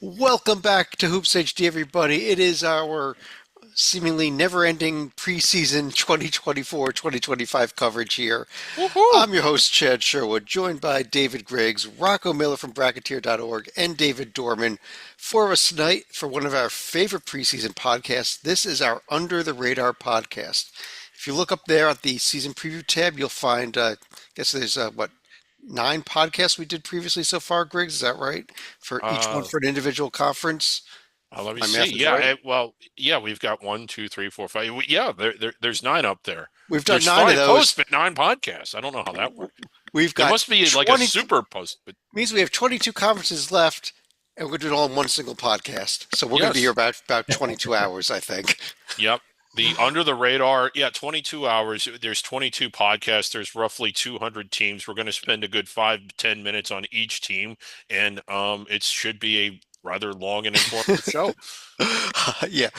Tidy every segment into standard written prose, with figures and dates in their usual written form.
Welcome back to HoopsHD, everybody. It is our seemingly never-ending preseason 2024-2025 coverage here. Woohoo! I'm your host, Chad Sherwood, joined by David Griggs, Rocco Miller from Bracketeer.org, and David Dorman. For us tonight, for one of our favorite preseason podcasts, this is our Under the Radar podcast. If you look up there at the season preview tab, you'll find, I guess there's, nine podcasts we did previously so far, Griggs, is that right? For each one Uh, for an individual conference? Let me My see. math is Yeah, right. yeah, we've got one, two, three, four, five. Yeah, there's nine up there. We've done There's nine of five posts, those. but nine podcasts. I don't know how that worked. We've There got must be like a 20, super post, but means we have 22 conferences left, and we're going to do it all in one single podcast. So we're going to be here yes, about 22 hours, I think. yep. The under the radar, yeah, 22 hours. There's 22 podcasts. There's roughly 200 teams. We're going to spend a good 5 to 10 minutes on each team, and it should be a rather long and informative show. Yeah.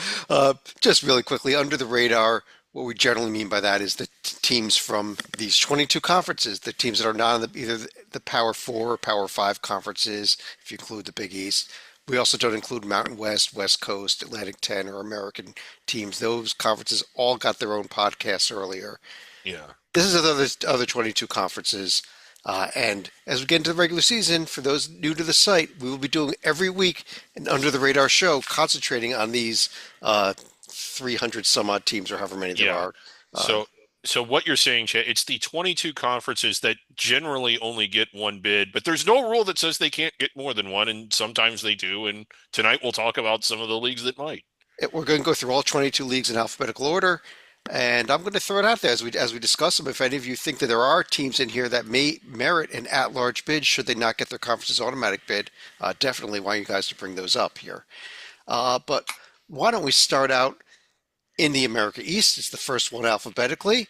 Just really quickly, under the radar, what we generally mean by that is the teams from these 22 conferences, the teams that are not in either the Power Four or Power Five conferences, if you include the Big East. We also don't include Mountain West, West Coast, Atlantic 10, or American teams. Those conferences all got their own podcasts earlier. Yeah. This is other 22 conferences. And as we get into the regular season, for those new to the site, we will be doing every week an under the radar show concentrating on these 300 some odd teams or however many there Yeah. are. Uh, So so what you're saying, Chad, it's the 22 conferences that generally only get one bid, but there's no rule that says they can't get more than one, and sometimes they do. And tonight we'll talk about some of the leagues that might. we're going to go through all 22 leagues in alphabetical order. And I'm going to throw it out there as we discuss them. If any of you think that there are teams in here that may merit an at-large bid, should they not get their conference's automatic bid, definitely want you guys to bring those up here. But why don't we start out in the America East? It's the first one alphabetically.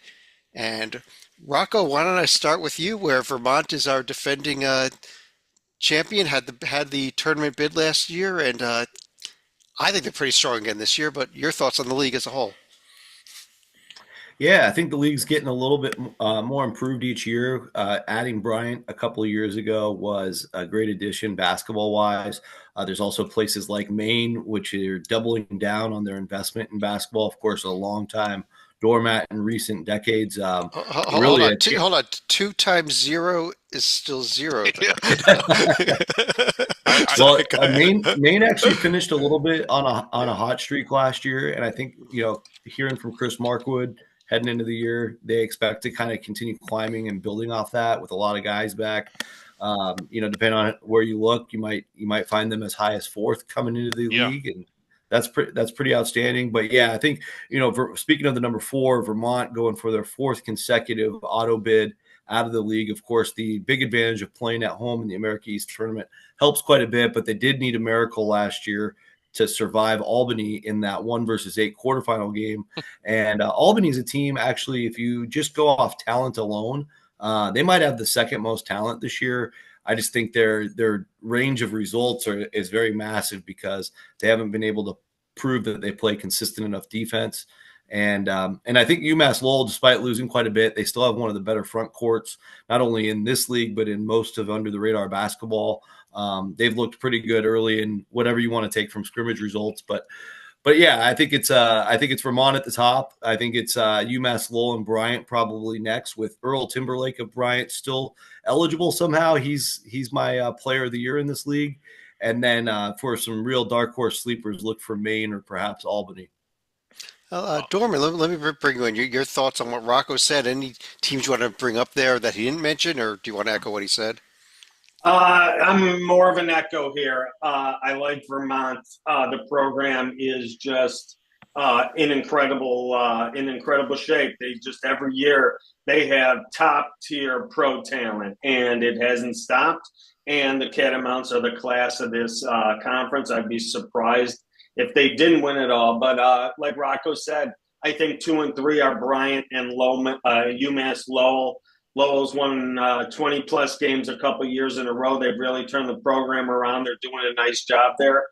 And Rocco, why don't I start with you, where Vermont is our defending champion, had the tournament bid last year, and I think they're pretty strong again this year. But your thoughts on the league as a whole? Yeah, I think the league's getting a little bit more improved each year. Adding Bryant a couple of years ago was a great addition basketball wise. There's also places like Maine, which are doubling down on their investment in basketball. Of course, a long time doormat in recent decades. Hold Really, on, I think hold on. Two times zero is still zero, Yeah. though. I, Sorry, well, go ahead. Maine actually finished a little bit on a hot streak last year, and I think hearing from Chris Markwood heading into the year, they expect to kind of continue climbing and building off that with a lot of guys back. Depending on where you look, you might find them as high as fourth coming into the yeah. league, and that's pretty outstanding. But yeah, I think speaking of the number four, Vermont going for their fourth consecutive auto bid out of the league. Of course, the big advantage of playing at home in the America East tournament helps quite a bit, but they did need a miracle last year to survive Albany in that 1-8 quarterfinal game. And Albany is a team, actually, if you just go off talent alone, they might have the second most talent this year. I just think their range of results is very massive because they haven't been able to prove that they play consistent enough defense. And I think UMass Lowell, despite losing quite a bit, they still have one of the better front courts, not only in this league but in most of under the radar basketball. They've looked pretty good early in whatever you want to take from scrimmage results, but yeah, I think it's Vermont at the top. I think it's UMass Lowell and Bryant probably next, with Earl Timberlake of Bryant still eligible somehow. He's my player of the year in this league. And then for some real dark horse sleepers, look for Maine or perhaps Albany. Dorman, let me bring you in. Your thoughts on what Rocco said. Any teams you want to bring up there that he didn't mention, or do you want to echo what he said? I'm more of an echo here. I like Vermont. The program is just in incredible shape. They just every year they have top tier pro talent, and it hasn't stopped. And the Catamounts are the class of this conference. I'd be surprised if they didn't win it all. But like Rocco said, I think 2 and 3 are Bryant and UMass Lowell. Lowell's won 20 plus games a couple years in a row. They've really turned the program around. They're doing a nice job there.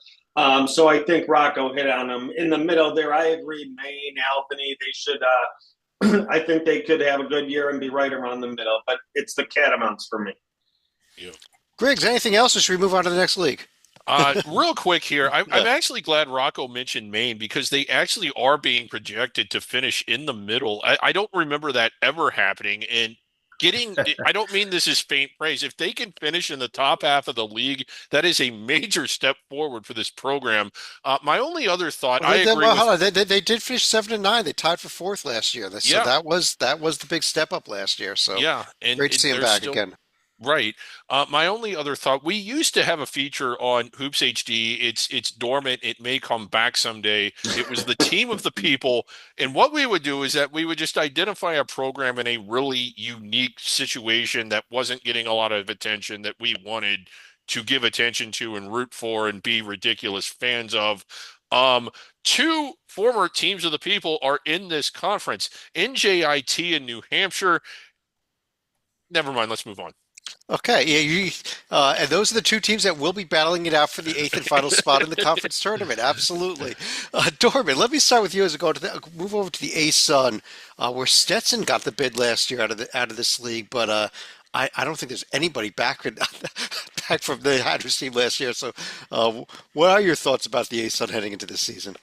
So I think Rocco hit on them. In the middle there, I agree. Maine, Albany, they should. I think they could have a good year and be right around the middle. But it's the Catamounts for me. Yeah. Griggs, anything else, or should we move on to the next league? Real quick here, I'm Yeah. actually glad Rocco mentioned Maine because they actually are being projected to finish in the middle. I don't remember that ever happening. And I don't mean this is faint praise. If they can finish in the top half of the league, that is a major step forward for this program. My only other thought, I agree Well, hold with, on. They did finish 7-9. They tied for fourth last year. So yeah, that was the big step up last year. So yeah, and great to see him they're back still. again. Right. My only other thought, we used to have a feature on Hoops HD. It's dormant. It may come back someday. It was the team of the people. And what we would do is that we would just identify a program in a really unique situation that wasn't getting a lot of attention that we wanted to give attention to and root for and be ridiculous fans of. Um, Two former teams of the people are in this conference, NJIT in New Hampshire. Never mind. Let's move on. Okay, yeah, and those are the two teams that will be battling it out for the eighth and final spot in the conference tournament. Absolutely, Dorman. Let me start with you as we go to move over to the A Sun, where Stetson got the bid last year out of this league, but I don't think there's anybody back back from the Hatters team last year. So, what are your thoughts about the A Sun heading into this season?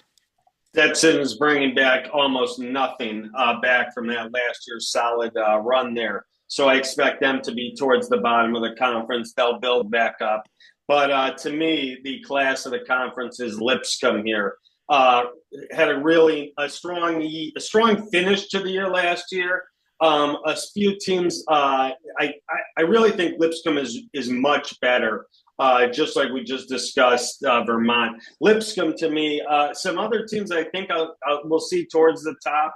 Stetson is bringing back almost nothing back from that last year's solid run there. So I expect them to be towards the bottom of the conference. They'll build back up. But to me, the class of the conference is Lipscomb here. Uh, Had a strong finish to the year last year. A few teams. I really think Lipscomb is much better. Just like we just discussed, Vermont. Lipscomb to me. Some other teams I think we'll see towards the top.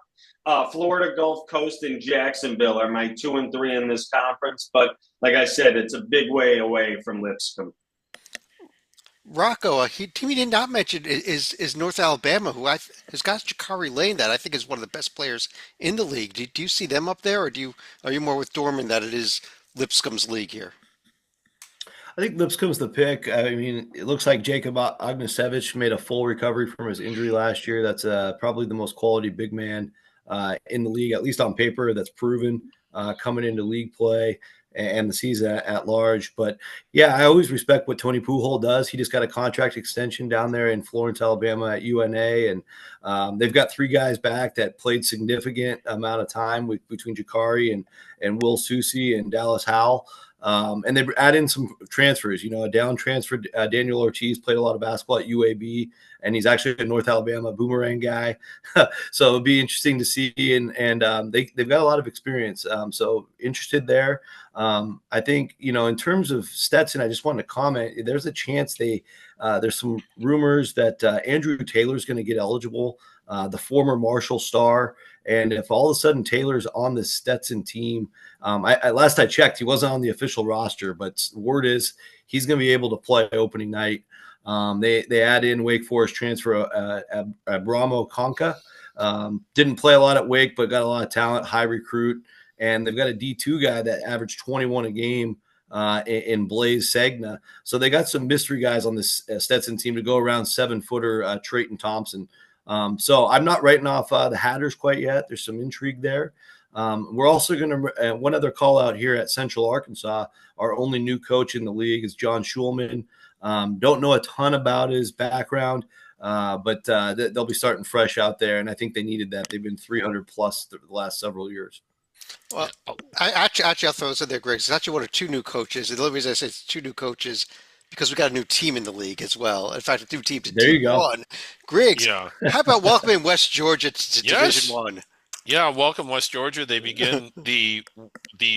Florida Gulf Coast and Jacksonville are my 2 and 3 in this conference. But like I said, it's a big way away from Lipscomb. Rocco, team he did not mention is North Alabama, has got Jakari Lane, that I think is one of the best players in the league. Do you see them up there, or are you more with Dorman that it is Lipscomb's league here? I think Lipscomb's the pick. I mean, it looks like Jacob Ognisevich made a full recovery from his injury last year. That's probably the most quality big man in the league, at least on paper, that's proven coming into league play and the season at large. But yeah, I always respect what Tony Pujol does. He just got a contract extension down there in Florence, Alabama at UNA, and they've got three guys back that played significant amount of time between Jakari and Will Susi and Dallas Howell. And they add in some transfers, a down transfer. Daniel Ortiz played a lot of basketball at UAB, and he's actually a North Alabama Boomerang guy. So it'll be interesting to see. And they've got a lot of experience. So interested there. I think, in terms of Stetson, I just wanted to comment. There's a chance there's some rumors that Andrew Taylor is going to get eligible, the former Marshall star. And if all of a sudden Taylor's on the Stetson team, last I checked, he wasn't on the official roster, but word is he's going to be able to play opening night. They add in Wake Forest transfer Abramo Conca. Didn't play a lot at Wake, but got a lot of talent, high recruit. And they've got a D2 guy that averaged 21 a game in Blaze Segna. So they got some mystery guys on this Stetson team to go around 7-footer Trayton Thompson. So I'm not writing off the Hatters quite yet. There's some intrigue there. We're also going to one other call out here at Central Arkansas. Our only new coach in the league is John Schulman. Don't know a ton about his background, but they'll be starting fresh out there, and I think they needed that. They've been 300 plus the last several years. Well, I'll throw this in there, Greg. It's actually one of two new coaches. The only reason I say it's two new coaches because we got a new team in the league as well. In fact, a new team to There you go. one. Griggs, Yeah. how about welcoming West Georgia to Yes. Division One? Yeah, welcome West Georgia. They begin the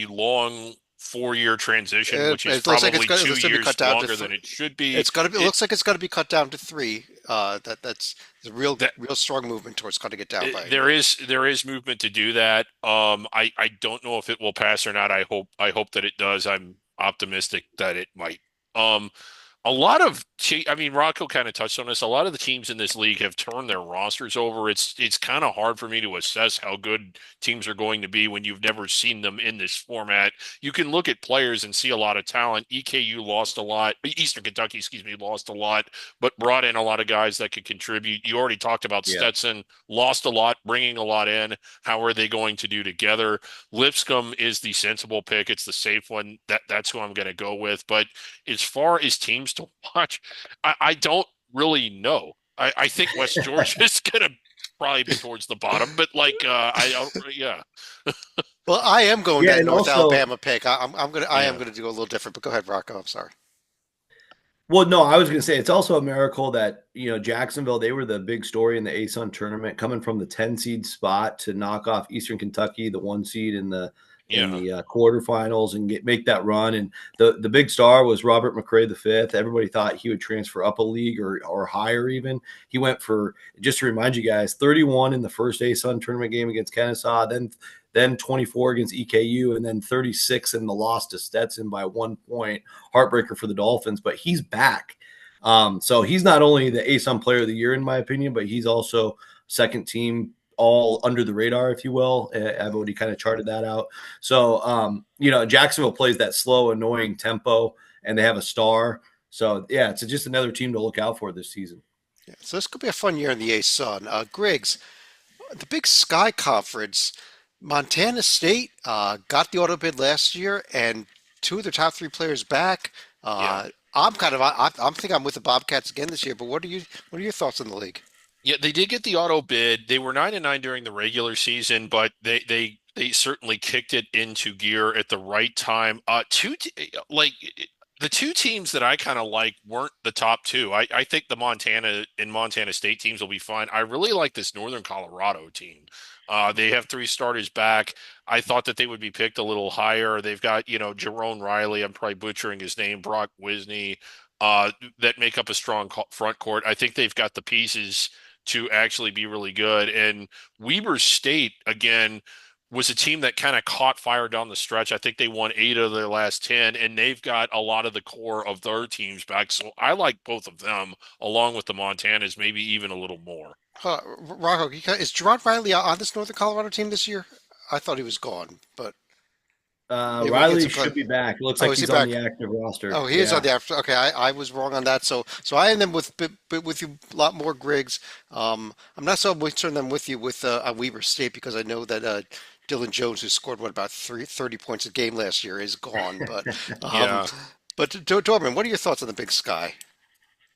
long 4-year transition, which is It looks like probably it's 2 gonna be years cut down to longer than it should be. It's gonna be. It looks like it's gonna be cut down to 3. That's a real strong movement towards cutting it down. There is movement to do that. I don't know if it will pass or not. I hope that it does. I'm optimistic that it might. A lot of, Rocco kind of touched on this. A lot of the teams in this league have turned their rosters over. It's kind of hard for me to assess how good teams are going to be when you've never seen them in this format. You can look at players and see a lot of talent. EKU lost a lot. Eastern Kentucky, lost a lot, but brought in a lot of guys that could contribute. You already talked about Stetson, lost a lot, bringing a lot in. How are they going to do together? Lipscomb is the sensible pick. It's the safe one. That's who I'm going to go with. But as far as teams to watch. I don't really know. I think West Georgia is going to probably be towards the bottom, but I don't, yeah. Well, I am going Yeah, that and North also, Alabama pick. I am Yeah. gonna do a little different. But go ahead, Rocco. I'm sorry. well, no, I was going to say it's also a miracle that Jacksonville, they were the big story in the ASUN tournament, coming from the 10 seed spot to knock off Eastern Kentucky, the 1 seed in the Yeah. quarterfinals, and make that run. And the big star was Robert McRae the fifth. Everybody thought he would transfer up a league or higher even. He went for, just to remind you guys, 31 in the first ASUN tournament game against Kennesaw, then 24 against EKU, and then 36 in the loss to Stetson by 1 point. Heartbreaker for the Dolphins, but he's back. So he's not only the ASUN player of the year, in my opinion, but he's also second team all under the radar, if you will. I've already kind of charted that out. So, Jacksonville plays that slow, annoying tempo, and they have a star. So, yeah, it's just another team to look out for this season. Yeah, so this could be a fun year in the ASUN. Griggs, the Big Sky Conference, Montana State got the auto bid last year, and two of their top three players back. Yeah. I'm thinking I'm with the Bobcats again this year. But what are your thoughts on the league? Yeah, they did get the auto bid. They were 9-9 during the regular season, but they certainly kicked it into gear at the right time. The two teams that I kind of like weren't the top two. I think the Montana and Montana State teams will be fine. I really like this Northern Colorado team. They have three starters back. I thought that they would be picked a little higher. They've got, Jerome Riley. I'm probably butchering his name. Brock Wisney, that make up a strong front court. I think they've got the pieces to actually be really good. And Weber State, again, was a team that kind of caught fire down the stretch. I think they won 8 of their last 10, and they've got a lot of the core of their teams back. So I like both of them, along with the Montanas, maybe even a little more. Rocco, is Gerard Riley on this Northern Colorado team this year? I thought he was gone, but maybe we get Riley some. should be back. It looks Oh, like is he he's on back? the active roster. Oh, he is Yeah. on the after. Okay, I was wrong on that. So I am then with you a lot more Griggs. I'm not so concerned then with you with on Weber State because I know that Dylan Jones, who scored about 30 points a game last year, is gone. But Yeah. Dorman, what are your thoughts on the Big Sky?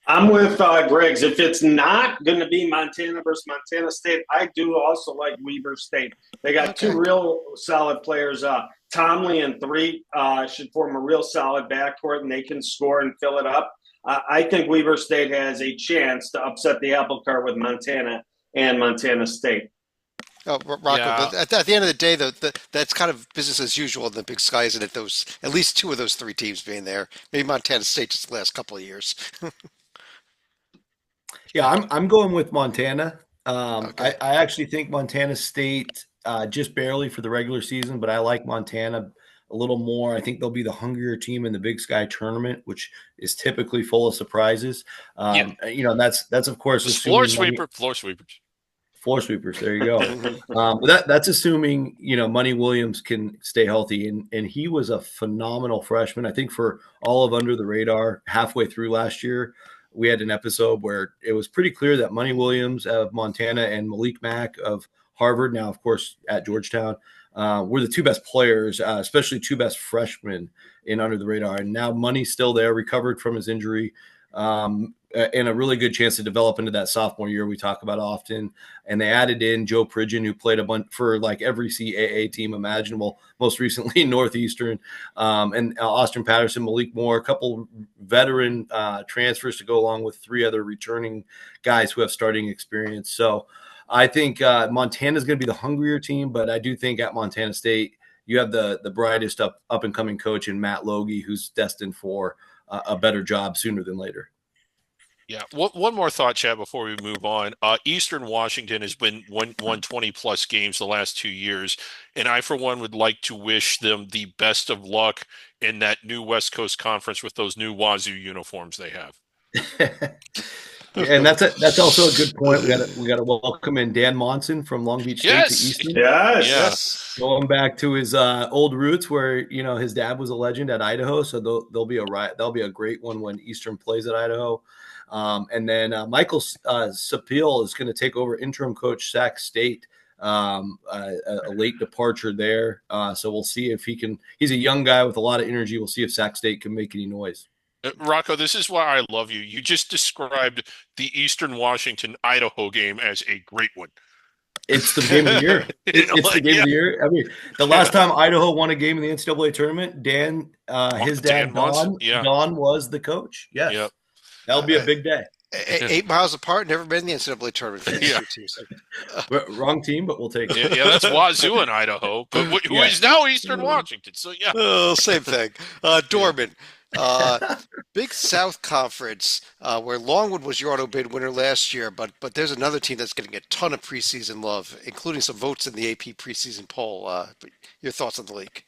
I'm with Griggs. If it's not going to be Montana versus Montana State, I do also like Weber State. They got Okay. two real solid players. Tomley and three should form a real solid backcourt, and they can score and fill it up. I think Weber State has a chance to upset the apple cart with Montana and Montana State. Oh, Rocco, Yeah. but at the end of the day, though, that's kind of business as usual in the Big Sky, isn't it? Those at least two of those three teams being there. Maybe Montana State just the last couple of years. Yeah, I'm going with Montana. Okay. I actually think Montana State just barely for the regular season, but I like Montana a little more. I think they'll be the hungrier team in the Big Sky tournament, which is typically full of surprises. Yeah. And that's of course It was floor assuming sweepers. floor sweepers. There you go. Mhm. But that's assuming Money Williams can stay healthy, and he was a phenomenal freshman. I think for all of under the radar, halfway through last year, we had an episode where it was pretty clear that Money Williams of Montana and Malik Mack of Harvard, now of course at Georgetown, were the two best players, especially two best freshmen in under the radar. And now Money's still there, recovered from his injury. And a really good chance to develop into that sophomore year we talk about often. And they added in Joe Pridgeon, who played a bunch for like every CAA team imaginable, most recently Northeastern, and Austin Patterson, Malik Moore, a couple veteran transfers to go along with three other returning guys who have starting experience. So I think Montana's going to be the hungrier team, but I do think at Montana State, you have the brightest up and coming coach in Matt Logie, who's destined for a better job sooner than later. Yeah. One more thought, Chad, before we move on. Eastern Washington has been won 20 plus games the last 2 years, and I, for one, would like to wish them the best of luck in that new West Coast Conference with those new Wazoo uniforms they have. And that's also a good point. We got to welcome in Dan Monson from Long Beach State to Yes. Eastern. Yes. Yeah. Yes. Going back to his old roots, where his dad was a legend at Idaho, so there'll be a great one when Eastern plays at Idaho. And then Michael Sapil is going to take over interim coach Sac State. A late departure there, so we'll see if he can. He's a young guy with a lot of energy. We'll see if Sac State can make any noise. Rocco, this is why I love you. You just described the Eastern Washington Idaho game as a great one. It's the game of the year. It's the game of the year. I mean, the last time Idaho won a game in the NCAA tournament, Dan, his dad, Dan Muntz? Don was the coach. Yes. Yep. That'll be a big day. 8 miles apart, never been in the NCAA tournament for these Yeah. two teams. Wrong team, but we'll take it. Yeah, that's Wazoo in Idaho, but who is now Eastern Washington. So, yeah. Oh, same thing. Dorman, Big South Conference, where Longwood was your auto bid winner last year, but there's another team that's getting a ton of preseason love, including some votes in the AP preseason poll. But your thoughts on the league?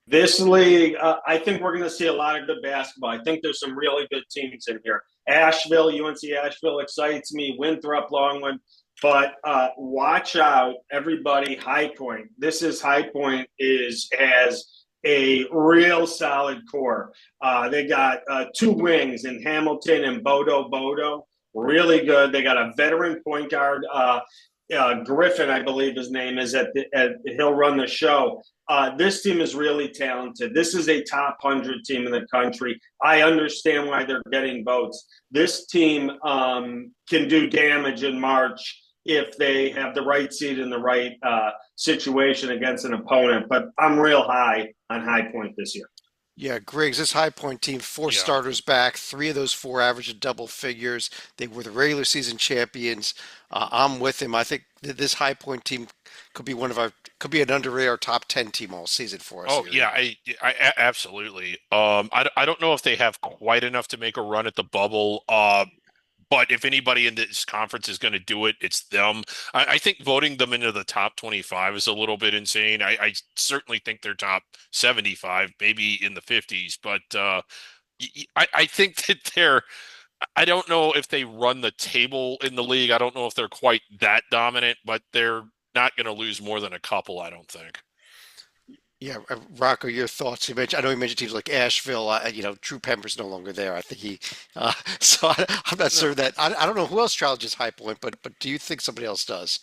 This league, I think we're going to see a lot of good basketball. I think there's some really good teams in here. Asheville, UNC Asheville excites me. Winthrop, Longwood. But watch out, everybody, High Point. High Point has a real solid core. They got 2 wings in Hamilton and Bodo. Really good. They got a veteran point guard, Griffin, I believe his name is. He'll run the show. This team is really talented. This is a top 100 team in the country. I understand why they're getting votes. This team can do damage in March if they have the right seed in the right situation against an opponent. But I'm real high on High Point this year. Yeah, Griggs, this High Point team, 4 starters back, 3 of those 4 averaged double figures. They were the regular season champions. I'm with him. I think this High Point team could be an underrated our top 10 team all season for us. Oh, here. yeah, I absolutely. I don't know if they have quite enough to make a run at the bubble. But if anybody in this conference is going to do it, it's them. I think voting them into the top 25 is a little bit insane. I certainly think they're top 75, maybe in the 50s. But I think that I don't know if they run the table in the league. I don't know if they're quite that dominant, but they're not going to lose more than a couple, I don't think. Yeah, Rocco, your thoughts? I know you mentioned teams like Asheville. Drew Pember's no longer there. I think I'm not sure that. I don't know who else challenges High Point, but do you think somebody else does?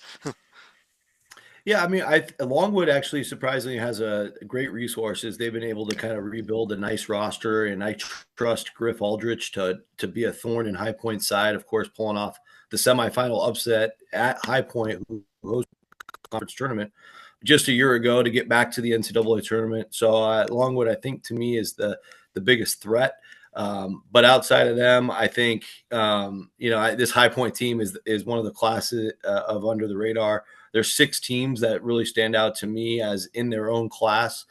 Yeah, I mean, Longwood actually surprisingly has a great resources. They've been able to kind of rebuild a nice roster, and I trust Griff Aldrich to be a thorn in High Point's side. Of course, pulling off the semifinal upset at High Point, who hosted the conference tournament just a year ago to get back to the NCAA tournament. So Longwood, I think, to me, is the biggest threat. But outside of them, I think this High Point team is one of the classes of under the radar. There's 6 teams that really stand out to me as in their own class.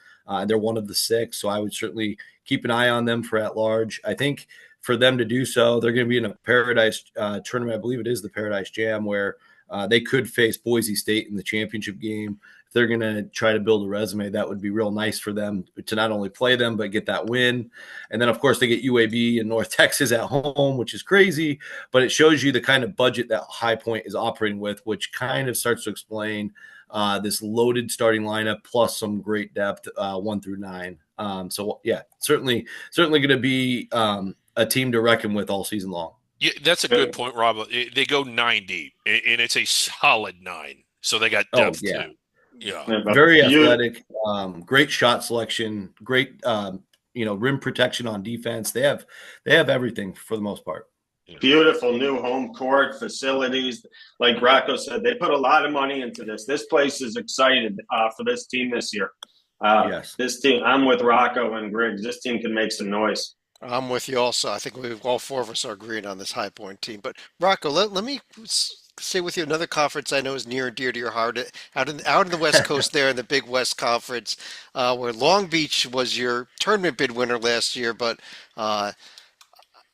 They're one of the 6, so I would certainly keep an eye on them for at large. I think for them to do so, they're going to be in a Paradise tournament. I believe it is the Paradise Jam, where they could face Boise State in the championship game. If they're going to try to build a resume, that would be real nice for them to not only play them, but get that win. And then, of course, they get UAB and North Texas at home, which is crazy, but it shows you the kind of budget that High Point is operating with, which kind of starts to explain this loaded starting lineup plus some great depth 1 through 9. So, yeah, certainly going to be a team to reckon with all season long. Yeah, that's a good point, Rob. They go 9 deep, and it's a solid 9. So they got depth too. Yeah, very athletic, great shot selection, great rim protection on defense. They have everything for the most part. Beautiful new home court facilities. Like Rocco said, they put a lot of money into this. This place is excited for this team this year. Yes. This team, I'm with Rocco and Griggs. This team can make some noise. I'm with you also. I think all 4 of us are agreeing on this High Point team. But Rocco, let me say with you another conference I know is near and dear to your heart, out in the West Coast there in the Big West Conference, where Long Beach was your tournament bid winner last year, but I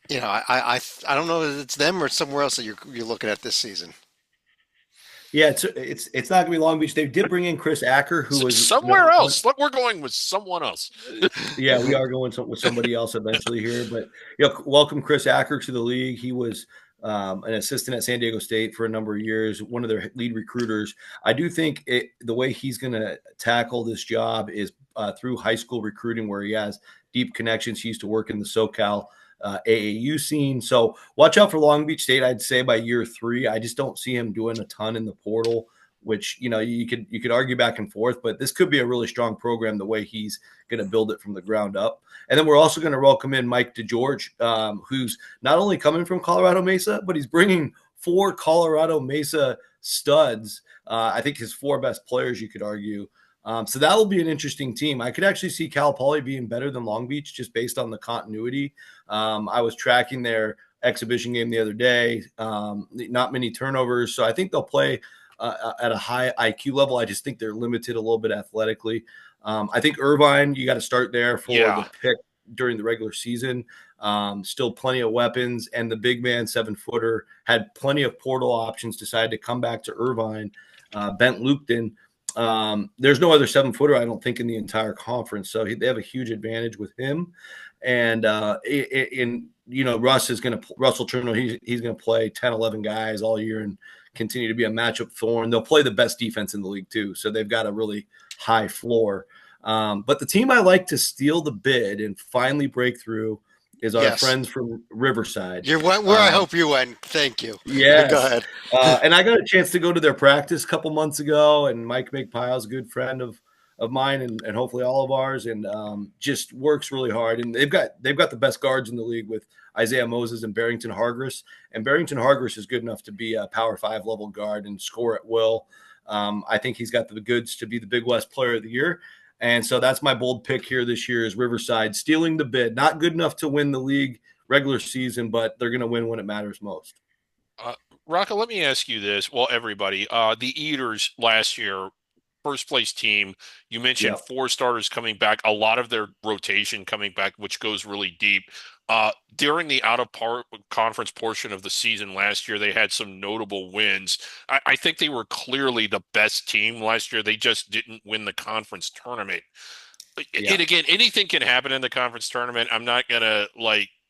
don't know if it's them or somewhere else that you're looking at this season. Yeah, it's not gonna be Long Beach. They did bring in Chris Acker, who was somewhere else. We're going with someone else. Yeah, we are going with somebody else eventually here. But welcome Chris Acker to the league. He was an assistant at San Diego State for a number of years, one of their lead recruiters. I do think the way he's going to tackle this job is through high school recruiting, where he has deep connections. He used to work in the SoCal AAU scene. So watch out for Long Beach State. I'd say by year 3, I just don't see him doing a ton in the portal. which you could argue back and forth, but this could be a really strong program the way he's going to build it from the ground up. And then we're also going to welcome in Mike DeGeorge, who's not only coming from Colorado Mesa, but he's bringing 4 Colorado Mesa studs. I think his 4 best players, you could argue. So that will be an interesting team. I could actually see Cal Poly being better than Long Beach just based on the continuity. I was tracking their exhibition game the other day. Not many turnovers. So I think they'll play at a high IQ level. I just think they're limited a little bit athletically. I think Irvine, you got to start there for the pick during the regular season. Still plenty of weapons, and the big man 7-footer had plenty of portal options, decided to come back to Irvine. Bent Lupton. There's no other 7-footer, I don't think, in the entire conference. So they have a huge advantage with him. And Russell Turner, he's going to play 10, 11 guys all year and continue to be a matchup thorn. They'll play the best defense in the league too. So they've got a really high floor. But the team I like to steal the bid and finally break through is our friends from Riverside. You went where I hope you went. Thank you. Yes. Go ahead. And I got a chance to go to their practice a couple months ago, and Mike McPile is a good friend of mine and hopefully all of ours, and just works really hard. And they've got the best guards in the league with Isaiah Moses and Barrington Hargress. And Barrington Hargress is good enough to be a Power 5 level guard and score at will. I think he's got the goods to be the Big West Player of the Year. And so that's my bold pick here this year is Riverside stealing the bid. Not good enough to win the league regular season, but they're going to win when it matters most. Rocco, let me ask you this. Well, everybody, the Eaters last year, first place team, you mentioned 4 starters coming back, a lot of their rotation coming back, which goes really deep. During the conference portion of the season last year, they had some notable wins. I think they were clearly the best team last year. They just didn't win the conference tournament. Yeah. And again, anything can happen in the conference tournament. I'm not going to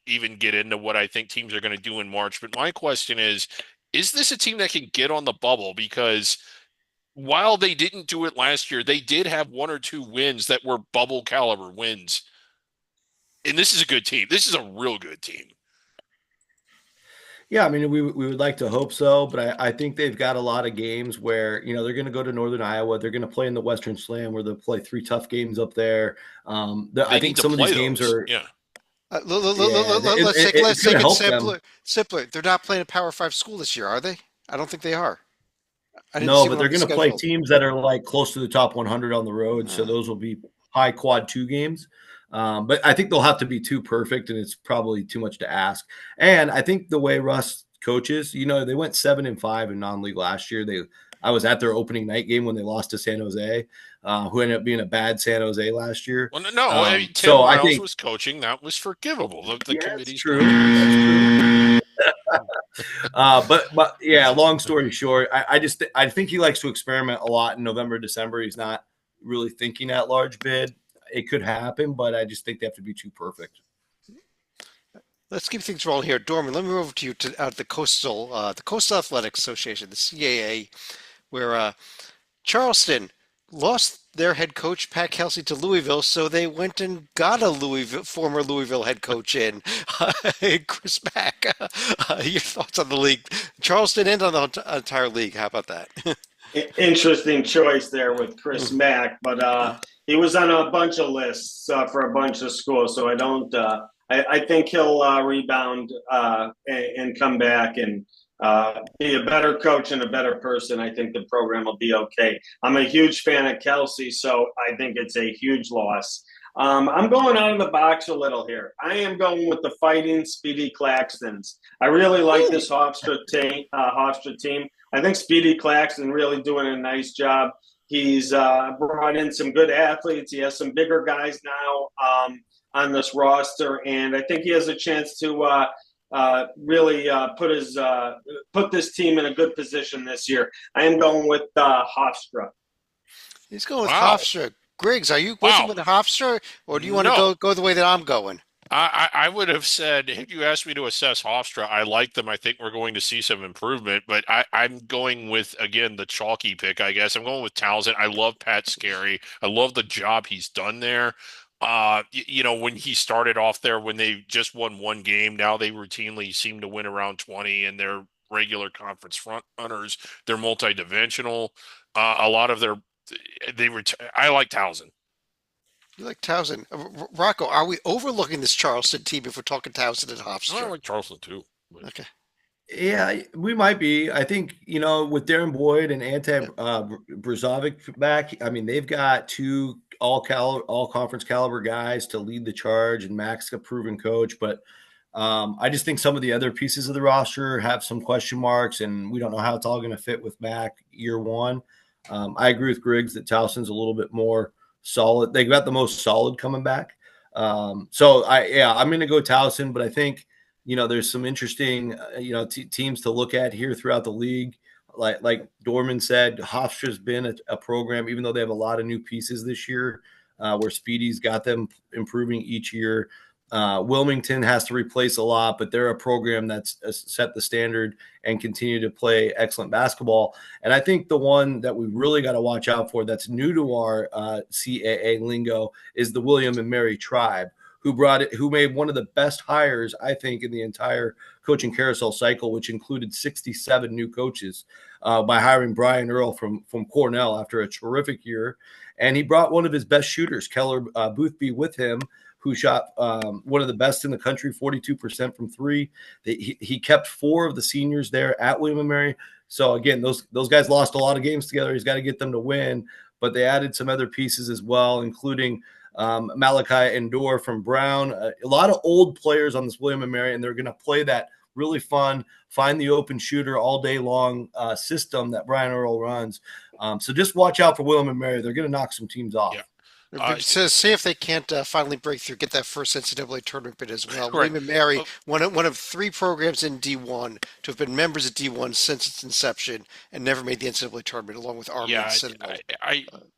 even get into what I think teams are going to do in March. But my question is this a team that can get on the bubble? Because while they didn't do it last year, they did have 1 or 2 wins that were bubble caliber wins. And this is a good team. This is a real good team. Yeah, I mean, we would like to hope so, but I think they've got a lot of games where, they're going to go to Northern Iowa. They're going to play in the Western Slam where they'll play 3 tough games up there. I think some of these games are – yeah. Let's take it simpler. They're not playing a Power 5 school this year, are they? I don't think they are. No, but they're going to play teams that are close to the top 100 on the road. So those will be high quad 2 games. But I think they'll have to be too perfect, and it's probably too much to ask. And I think the way Russ coaches, they went 7-5 in non-league last year. I was at their opening night game when they lost to San Jose, who ended up being a bad San Jose last year. Well, no, Tim Miles was coaching. That was forgivable. The committee's true. That's true. But yeah, long story short, I think he likes to experiment a lot in November, December. He's not really thinking at large bid. It could happen, but I just think they have to be too perfect. Let's keep things rolling here. Dorman, let me move over to you to the Coastal Athletic Association, the CAA, where Charleston lost their head coach, Pat Kelsey, to Louisville, so they went and got a former Louisville head coach in, Chris Mack. Your thoughts on the league, Charleston, and on the entire league? How about that? Interesting choice there with Chris Mack, but he was on a bunch of lists for a bunch of schools, so I don't. I think he'll rebound and come back and be a better coach and a better person. I think the program will be okay. I'm a huge fan of Kelsey, so I think it's a huge loss. I'm going out of the box a little here. I am going with the Fighting Speedy Claxtons. I really like this Hofstra team. I think Speedy Claxton really doing a nice job. He's brought in some good athletes. He has some bigger guys now on this roster, and I think he has a chance to really put this team in a good position this year. I am going with Hofstra. He's going with Hofstra. Griggs, are you with Hofstra, or do you want to go the way that I'm going? I would have said, if you asked me to assess Hofstra, I like them. I think we're going to see some improvement, but I'm going with, again, the chalky pick, I guess. I'm going with Townsend. I love Pat Scarry. I love the job he's done there. When he started off there, when they just won 1 game, now they routinely seem to win around 20, and they're regular conference front runners. They're multidimensional. A lot of I like Townsend. You like Townsend. Rocco, are we overlooking this Charleston team if we're talking Townsend and I Hofstra? like Charleston too. But Okay. Yeah, we might be. I think, with Darren Boyd and Ante Brzovic back, I mean, they've got two all conference caliber guys to lead the charge, and Mac's a proven coach. But I just think some of the other pieces of the roster have some question marks, and we don't know how it's all going to fit with Mac year one. I agree with Griggs that Towson's a little bit more solid. They got the most solid coming back. I'm going to go Towson, but I think there's some interesting teams to look at here throughout the league. Like Dorman said, Hofstra's been a program, even though they have a lot of new pieces this year, where Speedy's got them improving each year. Wilmington has to replace a lot, but they're a program that's set the standard and continue to play excellent basketball. And I think the one that we really got to watch out for that's new to our CAA lingo is the William and Mary Tribe, who made one of the best hires, I think, in the entire coaching carousel cycle, which included 67 new coaches by hiring Brian Earl from Cornell after a terrific year. And he brought one of his best shooters, Keller Boothby, with him, who shot one of the best in the country, 42% from three. He kept four of the seniors there at William & Mary. So, again, those guys lost a lot of games together. He's got to get them to win. But they added some other pieces as well, including Malachi Endor from Brown. A lot of old players on this William & Mary, and they're going to play that really fun, find the open shooter all day long system that Brian Earl runs. So just watch out for William & Mary. They're going to knock some teams off. yeah. See if they can't finally break through, get that first NCAA tournament bid as well. Right. William and Mary, one of three programs in D1 to have been members of D1 since its inception and never made the NCAA tournament, along with Army and Seminole.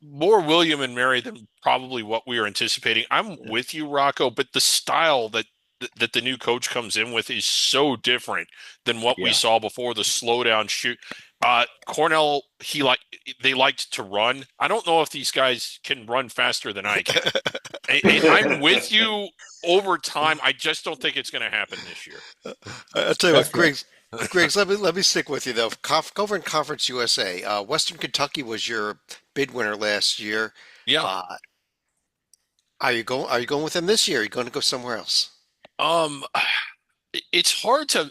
More William and Mary than probably what we were anticipating. I'm with you, Rocco, but the style that the new coach comes in with is so different than what we saw before. The slow down shoot. Cornell, they liked to run. I don't know if these guys can run faster than I can. And I'm with you over time. I just don't think it's going to happen this year. I'll tell you what, Griggs, let me stick with you though. Over in Conference USA, Western Kentucky was your bid winner last year. Yeah. Are you going with them this year? Are you going to go somewhere else? It's hard to,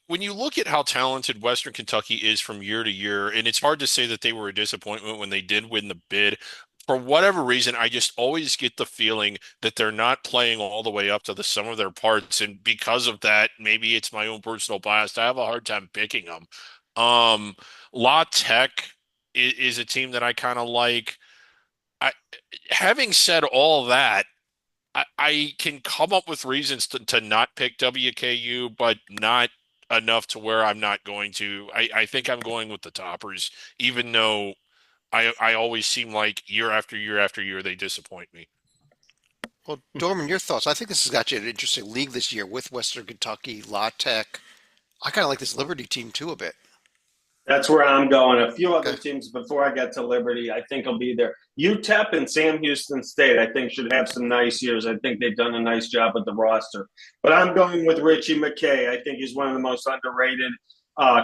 when you look at how talented Western Kentucky is from year to year, and it's hard to say that they were a disappointment when they did win the bid. For whatever reason, I just always get the feeling that they're not playing all the way up to the sum of their parts. And because of that, maybe it's my own personal bias. I have a hard time picking them. La Tech is a team that I kind of like. Having said all that, I can come up with reasons to not pick WKU, but not enough to where I'm not going to. I think I'm going with the Toppers, even though I always seem like year after year after year they disappoint me. Well, Dorman, your thoughts? I think this has got you an interesting league this year with Western Kentucky, La Tech. I kind of like this Liberty team too a bit. That's where I'm going. A few other teams before I get to Liberty, I think will be there. UTEP and Sam Houston State, I think, should have some nice years. I think they've done a nice job with the roster. But I'm going with Richie McKay. I think he's one of the most underrated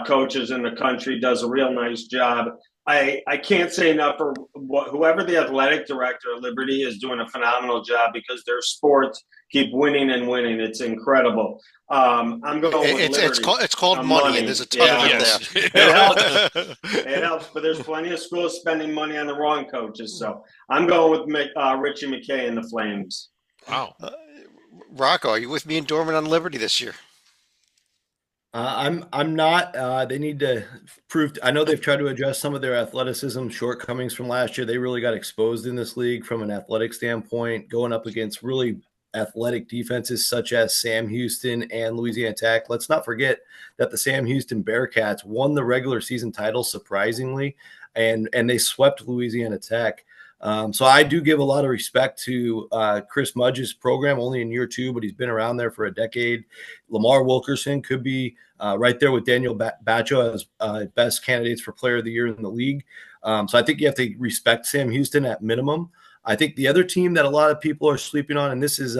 coaches in the country, does a real nice job. I can't say enough for whoever the athletic director at Liberty is doing a phenomenal job because their sports keep winning and winning. It's incredible. I'm going with Liberty. It's called money, and there's a ton of it there. It helps, but there's plenty of schools spending money on the wrong coaches. So I'm going with Richie McKay and the Flames. Wow. Rocco, are you with me and Dorman on Liberty this year? I'm not. They need to prove. I know they've tried to address some of their athleticism shortcomings from last year. They really got exposed in this league from an athletic standpoint, going up against really athletic defenses such as Sam Houston and Louisiana Tech. Let's not forget that the Sam Houston Bearcats won the regular season title surprisingly, and they swept Louisiana Tech. So I do give a lot of respect to Chris Mudge's program, only in year two, but he's been around there for a decade. Lamar Wilkerson could be right there with Daniel Bacho as best candidates for player of the year in the league. So I think you have to respect Sam Houston at minimum. I think the other team that a lot of people are sleeping on, and this is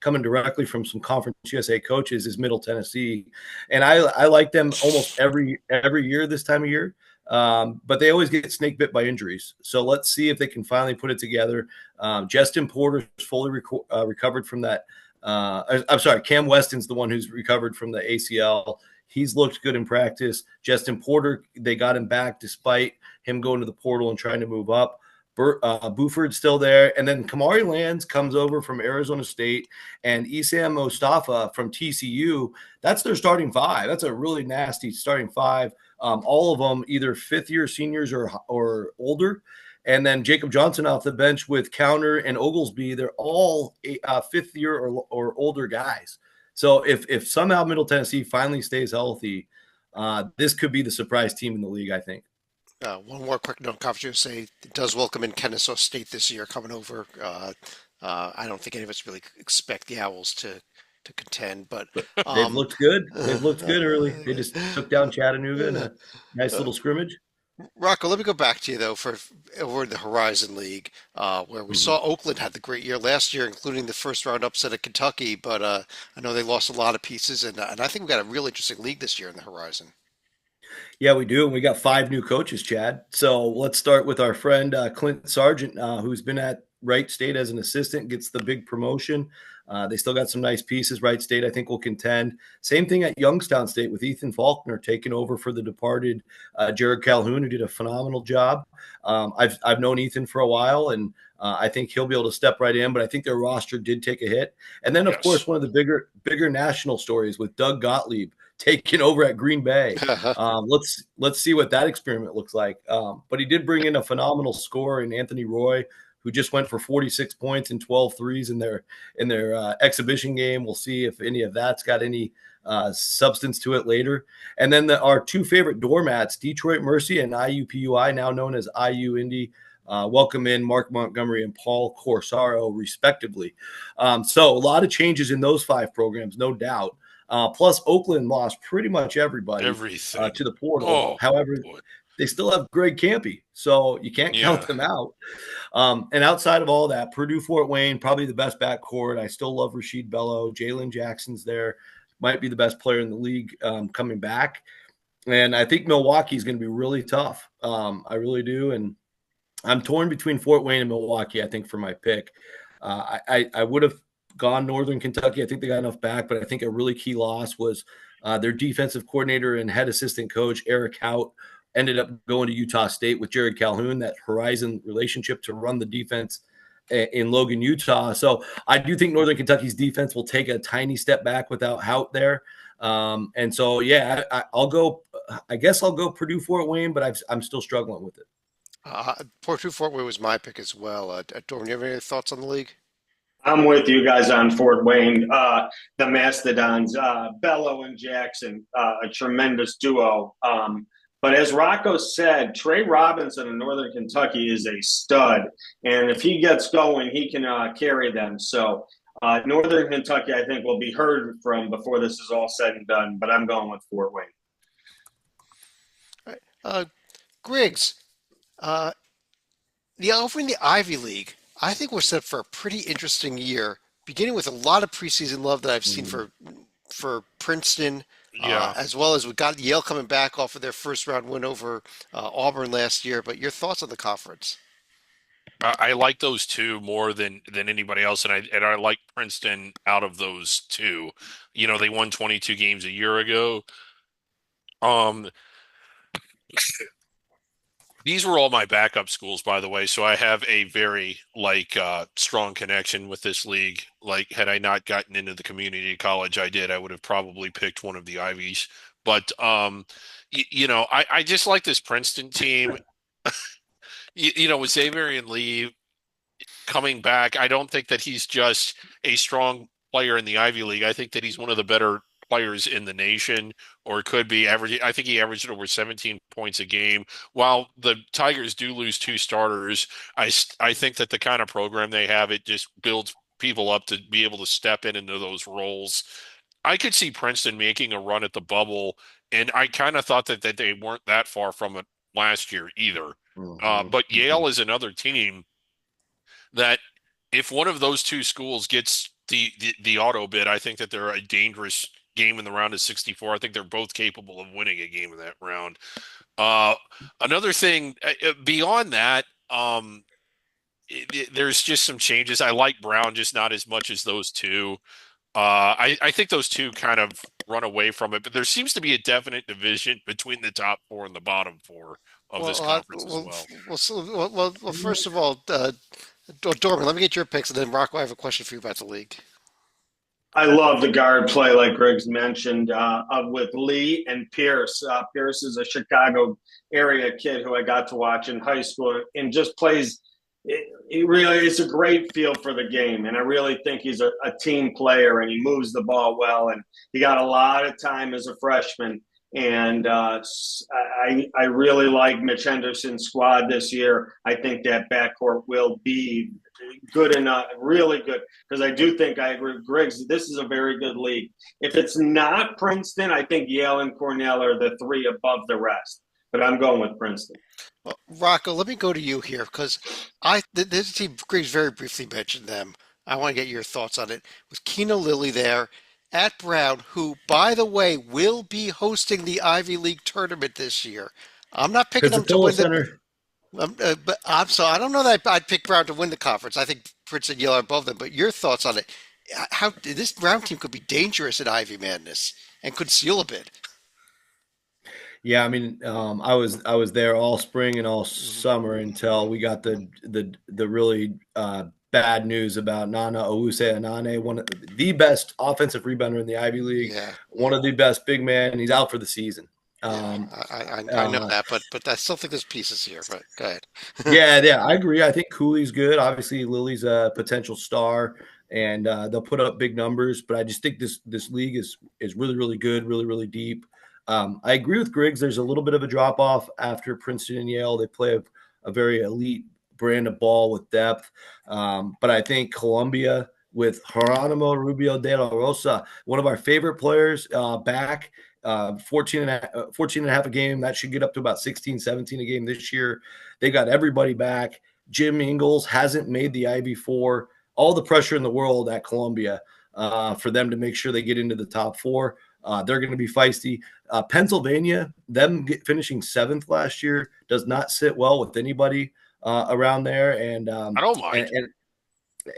coming directly from some Conference USA coaches, is Middle Tennessee. And I like them almost every year this time of year. But they always get snake bit by injuries. So let's see if they can finally put it together. Justin Porter's fully recovered from that. I'm sorry, Cam Weston's the one who's recovered from the ACL. He's looked good in practice. Justin Porter, they got him back despite him going to the portal and trying to move up. Buford's still there. And then Kamari Lands comes over from Arizona State, and Isam Mustafa from TCU. That's their starting five. That's a really nasty starting five. All of them either fifth-year seniors or older. And then Jacob Johnson off the bench with Counter and Oglesby. They're all fifth-year or older guys. So if somehow Middle Tennessee finally stays healthy, this could be the surprise team in the league, I think. One more quick note, Conference USA does welcome in Kennesaw State this year coming over. I don't think any of us really expect the Owls to contend, but they've looked good. They've looked good early. They just took down Chattanooga in a nice little scrimmage. Rocco, let me go back to you though for over the Horizon League, where we saw Oakland had the great year last year, including the first round upset at Kentucky. But I know they lost a lot of pieces, and I think we got a real interesting league this year in the Horizon. Yeah, we do. And we got 5 new coaches, Chad. So let's start with our friend Clint Sargent, who's been at Wright State as an assistant, gets the big promotion. They still got some nice pieces. Wright State, I think, will contend. Same thing at Youngstown State with Ethan Faulkner taking over for the departed Jared Calhoun, who did a phenomenal job. I've known Ethan for a while, and I think he'll be able to step right in. But I think their roster did take a hit. And then, of course, one of the bigger national stories with Doug Gottlieb taking over at Green Bay. Let's see what that experiment looks like. But he did bring in a phenomenal scorer in Anthony Roy, who just went for 46 points and 12 threes in their exhibition game. We'll see if any of that's got any substance to it later. And then our 2 favorite doormats, Detroit Mercy and IUPUI, now known as IU Indy, welcome in Mark Montgomery and Paul Corsaro, respectively. So a lot of changes in those 5 programs, no doubt. Plus, Oakland lost pretty much everybody to the portal. Oh, however, boy. they still have Greg Campy, so you can't count them out. And outside of all that, Purdue Fort Wayne, probably the best backcourt. I still love Rasheed Bello. Jalen Jackson's there, might be the best player in the league coming back. And I think Milwaukee is going to be really tough. I really do. And I'm torn between Fort Wayne and Milwaukee, I think, for my pick. I would have gone Northern Kentucky. I think they got enough back, but I think a really key loss was their defensive coordinator and head assistant coach, Eric Hout, ended up going to Utah State with Jared Calhoun, that Horizon relationship to run the defense in Logan, Utah. So I do think Northern Kentucky's defense will take a tiny step back without Hout there. And so, yeah, I guess I'll go Purdue Fort Wayne, but I'm still struggling with it. Purdue Fort Wayne was my pick as well. Dorn, you have any thoughts on the league? I'm with you guys on Fort Wayne. The Mastodons, Bello and Jackson, a tremendous duo. But as Rocco said, Trey Robinson in Northern Kentucky is a stud. And if he gets going, he can carry them. So Northern Kentucky, I think, will be heard from before this is all said and done. But I'm going with Fort Wayne. All right. Griggs, over in the Ivy League, I think we're set for a pretty interesting year, beginning with a lot of preseason love that I've seen for Princeton, as well as we got Yale coming back off of their first round win over Auburn last year. But your thoughts on the conference? I like those 2 more than anybody else, and I like Princeton out of those 2. You know, they won 22 games a year ago. These were all my backup schools, by the way, so I have a very strong connection with this league. Like, had I not gotten into the community college I did, I would have probably picked one of the Ivies. But I just like this Princeton team. With Xaverian Lee coming back, I don't think that he's just a strong player in the Ivy League. I think that he's one of the better players in the nation, or could be averaging. I think he averaged over 17 points a game. While the Tigers do lose 2 starters, I think that the kind of program they have, it just builds people up to be able to step into those roles. I could see Princeton making a run at the bubble, and I kind of thought that they weren't that far from it last year either. But Yale is another team that, if one of those 2 schools gets the auto bid, I think that they're a dangerous game in the round of 64. I think they're both capable of winning a game in that round. Uh, Another thing beyond that, there's just some changes. I like Brown, just not as much as those two. I think those two kind of run away from it, but there seems to be a definite division between the top four and the bottom four of this conference as well. First of all, Dorman, let me get your picks, and then Rocco, I have a question for you about the league. I love the guard play, like Griggs mentioned, with Lee and Pierce. Pierce is a Chicago area kid who I got to watch in high school and just plays. He really is a great feel for the game, and I really think he's a team player, and he moves the ball well, and he got a lot of time as a freshman. And I really like Mitch Henderson's squad this year. I think that backcourt will be good enough, really good, because I do think I agree with Griggs. This is a very good league. If it's not Princeton, I think Yale and Cornell are the three above the rest. But I'm going with Princeton. Well, Rocco, let me go to you here because this team, Griggs very briefly mentioned them. I want to get your thoughts on it. With Keno Lilly there at Brown, who, by the way, will be hosting the Ivy League tournament this year. I'm not picking them to Pillow win the. Center. But I don't know that I'd pick Brown to win the conference. I think Princeton and Yale are above them. But your thoughts on it? How this Brown team could be dangerous at Ivy Madness and could seal a bid. Yeah, I mean, I was there all spring and all summer until we got the really bad news about Nana Owusu-Anane, one of the best offensive rebounder in the Ivy League, Yeah, one of the best big men. He's out for the season. yeah, I know that, but I still think there's pieces here. But go ahead. Yeah, I agree. I think Cooley's good. Obviously, Lily's a potential star, and they'll put up big numbers. But I just think this league is really really good, really really deep. I agree with Griggs. There's a little bit of a drop off after Princeton and Yale. They play a very elite brand of ball with depth. But I think Columbia with Geronimo Rubio de la Rosa, one of our favorite players, back. 14 and a half a game. That should get up to about 16, 17 a game this year. They got everybody back. Jim Ingles hasn't made the IB4. All the pressure in the world at Columbia for them to make sure they get into the top four. They're going to be feisty. Pennsylvania, finishing seventh last year, does not sit well with anybody around there. And I don't mind.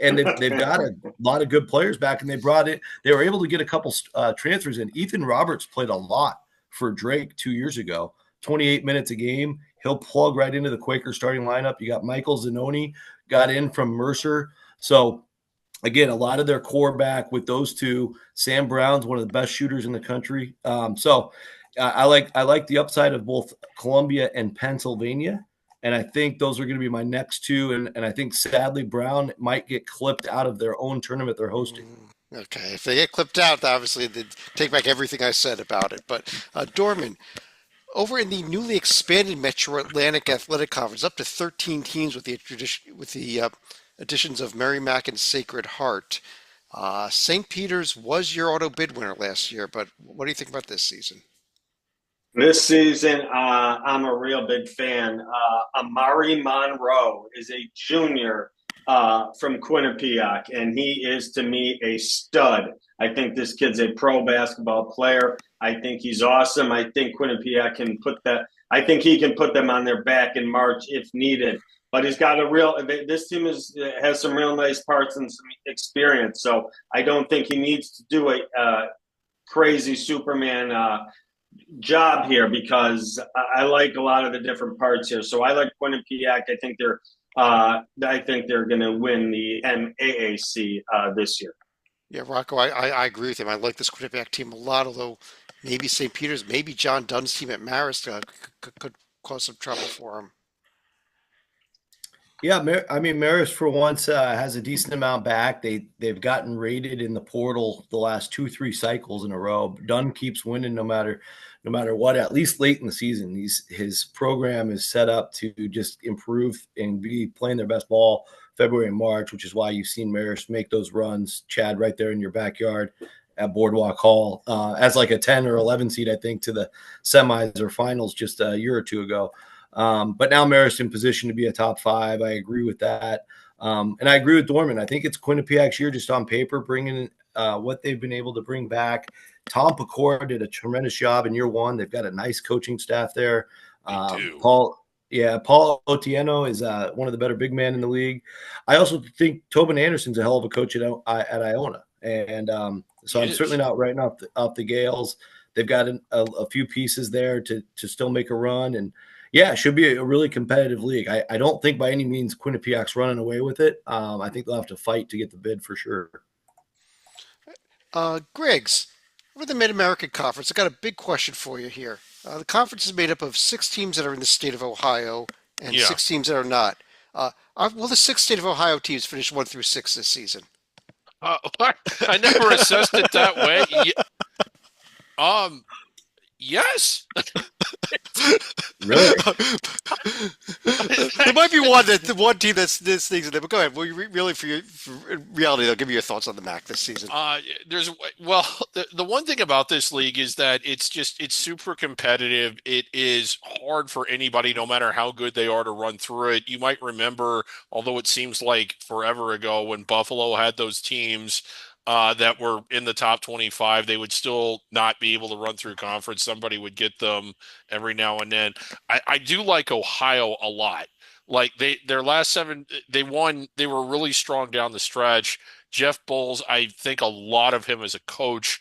And they've got a lot of good players back, and they were able to get a couple transfers in. Ethan Roberts played a lot for Drake 2 years ago, 28 minutes a game. He'll plug right into the Quaker starting lineup. You got Michael Zanoni, got in from Mercer. So again, a lot of their core back with those two. Sam Brown's one of the best shooters in the country. I like the upside of both Columbia and Pennsylvania. And I think those are going to be my next two. And I think sadly Brown might get clipped out of their own tournament they're hosting. Okay, if they get clipped out, obviously they take back everything I said about it. But Dorman, over in the newly expanded Metro Atlantic Athletic Conference, up to 13 teams with the additions of Merrimack and Sacred Heart. St. Peter's was your auto bid winner last year, but what do you think about this season? This season, I'm a real big fan. Amari Monroe is a junior from Quinnipiac, and he is, to me, a stud. I think this kid's a pro basketball player. I think he's awesome. I think Quinnipiac can put that. I think he can put them on their back in March if needed. But he's got this team has some real nice parts and some experience. So I don't think he needs to do a crazy Superman job here, because I like a lot of the different parts here. So I like Quinnipiac. I think they're going to win the MAAC this year. Yeah, Rocco, I agree with him. I like this Quinnipiac team a lot, although maybe St. Peter's, maybe John Dunn's team at Marist could cause some trouble for him. Yeah, I mean, Marist for once has a decent amount back. They've gotten rated in the portal the last 2-3 cycles in a row. Dunn keeps winning no matter what. At least late in the season, his program is set up to just improve and be playing their best ball February and March, which is why you've seen Marist make those runs, Chad, right there in your backyard at Boardwalk Hall as like a 10 or 11 seed, I think, to the semis or finals just a year or two ago. But now Marist in position to be a top 5. I agree with that. And I agree with Dorman. I think it's Quinnipiac's year just on paper, bringing what they've been able to bring back. Tom Pecora did a tremendous job in year one. They've got a nice coaching staff there. They do. Paul Otieno is one of the better big men in the league. I also think Tobin Anderson's a hell of a coach at Iona, and so He I'm certainly is. not writing off the Gales. They've got a few pieces there to still make a run, and yeah, it should be a really competitive league. I don't think by any means Quinnipiac's running away with it. I think they'll have to fight to get the bid for sure. Griggs, over the Mid American Conference, I got a big question for you here. The conference is made up of 6 teams that are in the state of Ohio and Yeah. 6 teams that are not. Will the 6 state of Ohio teams finish 1 through 6 this season? I never assessed it that way. Yes. Really? There might be one team that's this thing's in there, but go ahead. Well, really, for reality, they'll give you your thoughts on the MAC this season. The one thing about this league is that it's super competitive. It is hard for anybody, no matter how good they are, to run through it. You might remember, although it seems like forever ago, when Buffalo had those teams that were in the top 25, they would still not be able to run through conference. Somebody would get them every now and then. I do like Ohio a lot. Like their last 7, they won. They were really strong down the stretch. Jeff Bowles, I think a lot of him as a coach.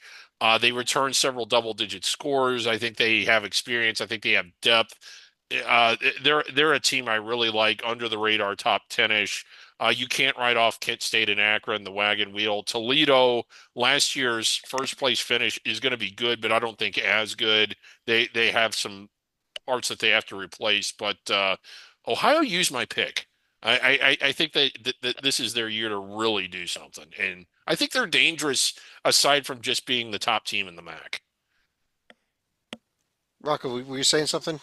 They returned several double-digit scores. I think they have experience. I think they have depth. They're a team I really like, under the radar, top 10-ish. You can't write off Kent State and Akron, the wagon wheel. Toledo, last year's first place finish is going to be good, but I don't think as good. They have some parts that they have to replace, but Ohio used my pick. I think that this is their year to really do something, and I think they're dangerous aside from just being the top team in the MAC. Rocco, were you saying something?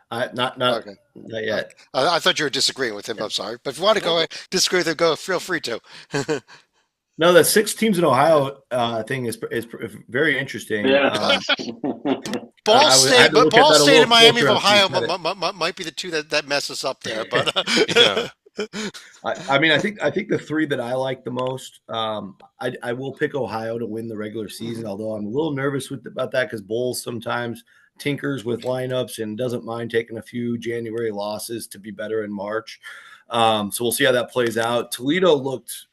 Not Okay. not yet. I thought you were disagreeing with him. I'm sorry, but if you want to go disagree with him, go. Feel free to. No, the 6 teams in Ohio thing is very interesting. Yeah. Ball State, but Ball State and Miami of closer Ohio after you said it. might be the two that mess us up there. But Yeah. I mean, I think the 3 that I like the most, I will pick Ohio to win the regular season, although I'm a little nervous about that because Bowles sometimes tinkers with lineups and doesn't mind taking a few January losses to be better in March. So we'll see how that plays out. Toledo looked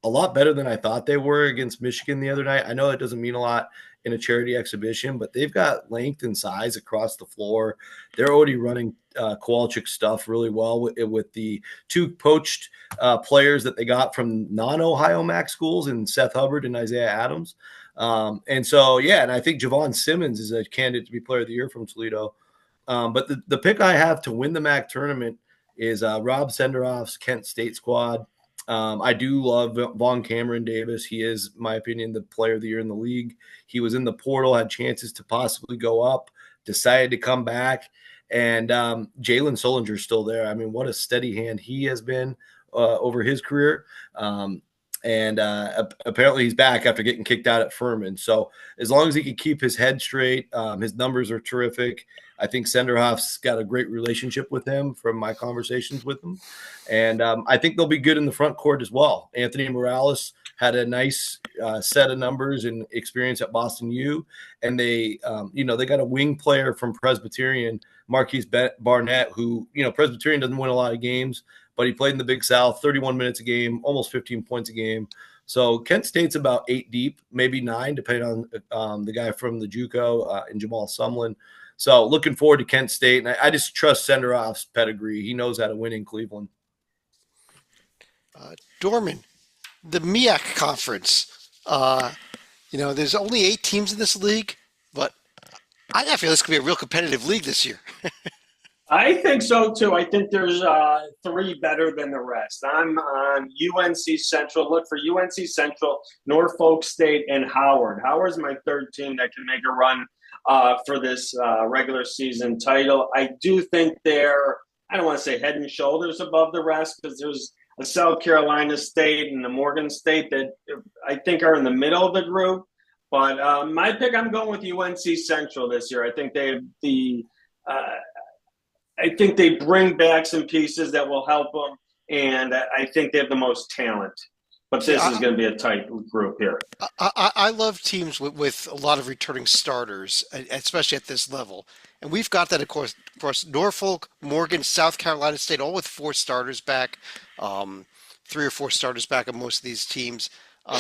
a lot better than I thought they were against Michigan the other night. I know it doesn't mean a lot in a charity exhibition, but they've got length and size across the floor. They're already running Kowalczyk stuff really well with the 2 poached players that they got from non-Ohio MAC schools in Seth Hubbard and Isaiah Adams. And so, yeah, and I think Javon Simmons is a candidate to be player of the year from Toledo. But the pick I have to win the MAC tournament is Rob Senderoff's Kent State squad. I do love Vaughn Cameron Davis. He is, in my opinion, the player of the year in the league. He was in the portal, had chances to possibly go up, decided to come back. And Jalen Solinger's still there. I mean, what a steady hand he has been over his career. And apparently he's back after getting kicked out at Furman. So as long as he can keep his head straight, his numbers are terrific. I think Senderhoff's got a great relationship with him from my conversations with him. And I think they'll be good in the front court as well. Anthony Morales had a nice set of numbers and experience at Boston U. And they got a wing player from Presbyterian, Marquise Barnett, who, Presbyterian doesn't win a lot of games, but he played in the Big South, 31 minutes a game, almost 15 points a game. So Kent State's about 8 deep, maybe 9, depending on the guy from the JUCO and Jamal Sumlin. So looking forward to Kent State. And I just trust Senderoff's pedigree. He knows how to win in Cleveland. Dorman, the MEAC conference. There's only 8 teams in this league, but I feel this could be a real competitive league this year. I think so too. I think there's 3 better than the rest. I'm on UNC Central. Look for UNC Central, Norfolk State, and Howard. Howard's my 3rd team that can make a run for this regular season title. I do think they're, I don't want to say head and shoulders above the rest, because there's a South Carolina State and a Morgan State that I think are in the middle of the group. But my pick, I'm going with UNC Central this year. I think they have I think they bring back some pieces that will help them, and I think they have the most talent. But See, this is going to be a tight group here. I love teams with a lot of returning starters, especially at this level. And we've got that, of course, Norfolk, Morgan, South Carolina State, all with four starters back, um, three or four starters back on most of these teams,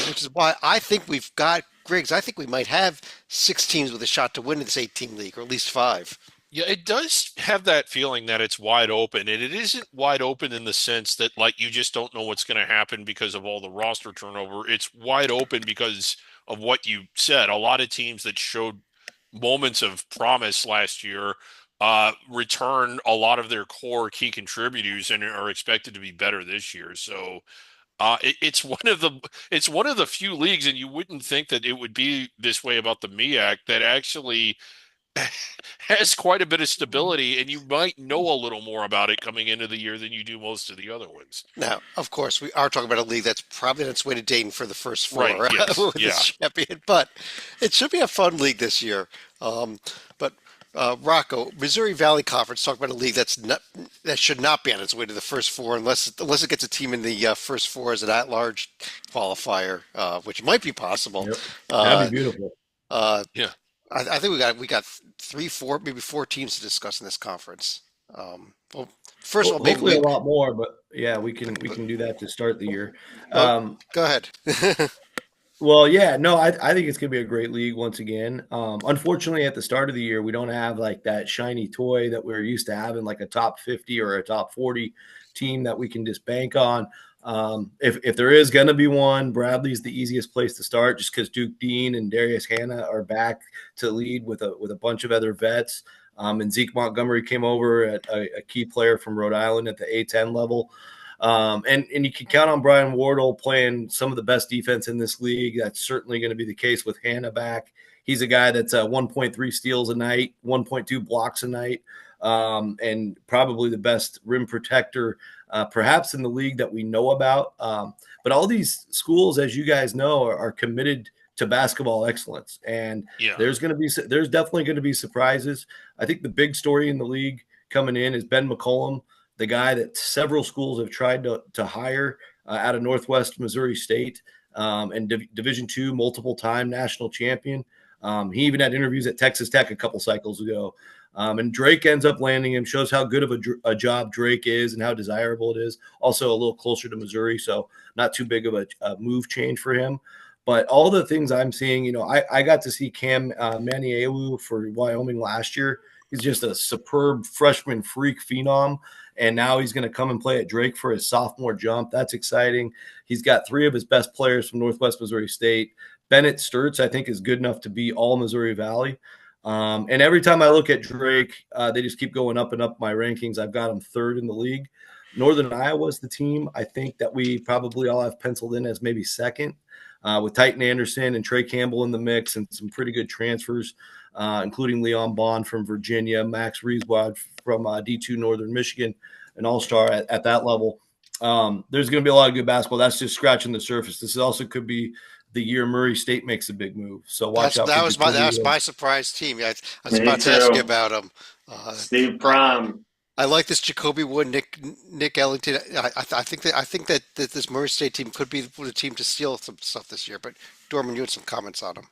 which is why I think we've got, Griggs, I think we might have six teams with a shot to win in this 8-team league, or at least five. Yeah, it does have that feeling that it's wide open, and it isn't wide open in the sense that like you just don't know what's going to happen because of all the roster turnover. It's wide open because of what you said. A lot of teams that showed moments of promise last year return a lot of their core key contributors and are expected to be better this year. So it's one of the few leagues, and you wouldn't think that it would be this way about the MEAC that actually has quite a bit of stability, and you might know a little more about it coming into the year than you do most of the other ones. Now, of course, we are talking about a league that's probably on its way to Dayton for the first four Right, yes, with the yeah. champion, but it should be a fun league this year. But Rocco, Missouri Valley Conference, talk about a league that should not be on its way to the first four unless it gets a team in the first four as an at-large qualifier, which might be possible. Yep. Uh, That'd be beautiful. Yeah. I think we got three, four, maybe four teams to discuss in this conference. Well, first of all, maybe Hopefully a lot more, but yeah, we can do that to start the year. go ahead. Well, yeah, no, I think it's gonna be a great league once again. Unfortunately, at the start of the year, we don't have like that shiny toy that we're used to having, like a top 50 or a top 40 team that we can just bank on. If there is going to be one, Bradley's the easiest place to start, just because Duke Dean and Darius Hannah are back to lead with a bunch of other vets. And Zeke Montgomery came over at a key player from Rhode Island at the A10 level. And you can count on Brian Wardle playing some of the best defense in this league. That's certainly going to be the case with Hannah back. He's a guy that's 1.3 steals a night, 1.2 blocks a night, and probably the best rim protector perhaps in the league that we know about. But all these schools, as you guys know, are committed to basketball excellence. And Yeah. there's definitely going to be surprises. I think the big story in the league coming in is Ben McCollum, the guy that several schools have tried to hire out of Northwest Missouri State, and Division II, multiple time national champion. He even had interviews at Texas Tech a couple cycles ago. And Drake ends up landing him, shows how good of a job Drake is and how desirable it is. Also a little closer to Missouri, so not too big of a move change for him. But all the things I'm seeing, I got to see Cam Maniawu for Wyoming last year. He's just a superb freshman freak phenom. And now he's going to come and play at Drake for his sophomore jump. That's exciting. He's got three of his best players from Northwest Missouri State. Bennett Sturts, I think, is good enough to be all Missouri Valley. And every time I look at Drake, they just keep going up and up my rankings. I've got him third in the league. Northern Iowa is the team I think that we probably all have penciled in as maybe second, with Titan Anderson and Trey Campbell in the mix and some pretty good transfers, including Leon Bond from Virginia, Max Rieswald from D2 Northern Michigan, an all-star at that level. There's going to be a lot of good basketball. That's just scratching the surface. This also could be the year Murray State makes a big move. So watch out. That was my surprise team. I was Me about to too. ask you about him. Steve Prom. I like this Jacoby Wood, Nick Ellington. I think that this Murray State team could be the team to steal some stuff this year. But Dorman, you had some comments on them.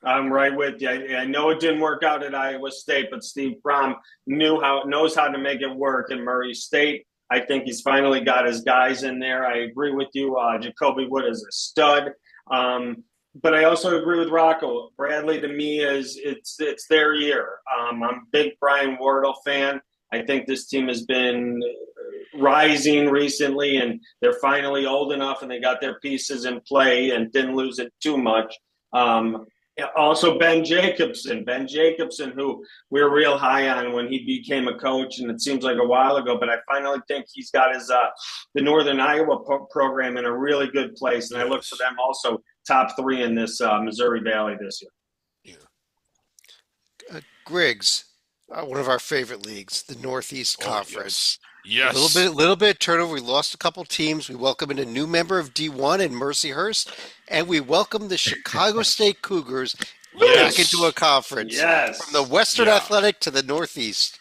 I'm right with you. I know it didn't work out at Iowa State, but Steve Prom knows how to make it work in Murray State. I think he's finally got his guys in there. I agree with you. Jacoby Wood is a stud. But I also agree with Rocco. Bradley, to me, it's their year. I'm a big Brian Wardle fan. I think this team has been rising recently, and they're finally old enough, and they got their pieces in play and didn't lose it too much. Also, Ben Jacobson, who we were real high on when he became a coach, and it seems like a while ago, but I finally think he's got his the Northern Iowa program in a really good place, and I look for them also top three in this Missouri Valley this year. Yeah. Griggs, one of our favorite leagues, the Northeast Conference. Yes. A little bit of turnover. We lost a couple teams. We welcome in a new member of D1 in Mercyhurst, and we welcome the Chicago State Cougars back into a conference. Yes. From the Western Athletic to the Northeast.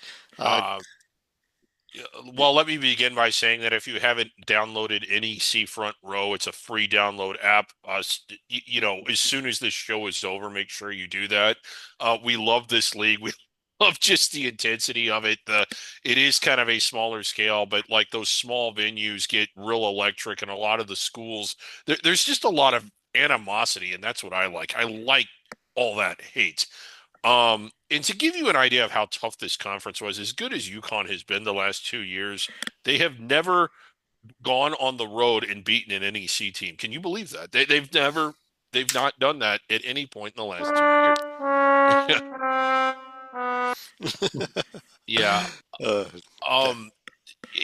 Yeah, well, let me begin by saying that if you haven't downloaded NEC Front Row, it's a free download app. As soon as this show is over, make sure you do that. We love this league. We love just the intensity of it. It is kind of a smaller scale, but like those small venues get real electric, and a lot of the schools, there's just a lot of animosity, and that's what I like. I like all that hate. And to give you an idea of how tough this conference was, as good as UConn has been the last 2 years, they have never gone on the road and beaten an NEC team. Can you believe that? They've not done that at any point in the last 2 years. Yeah. Uh, Um,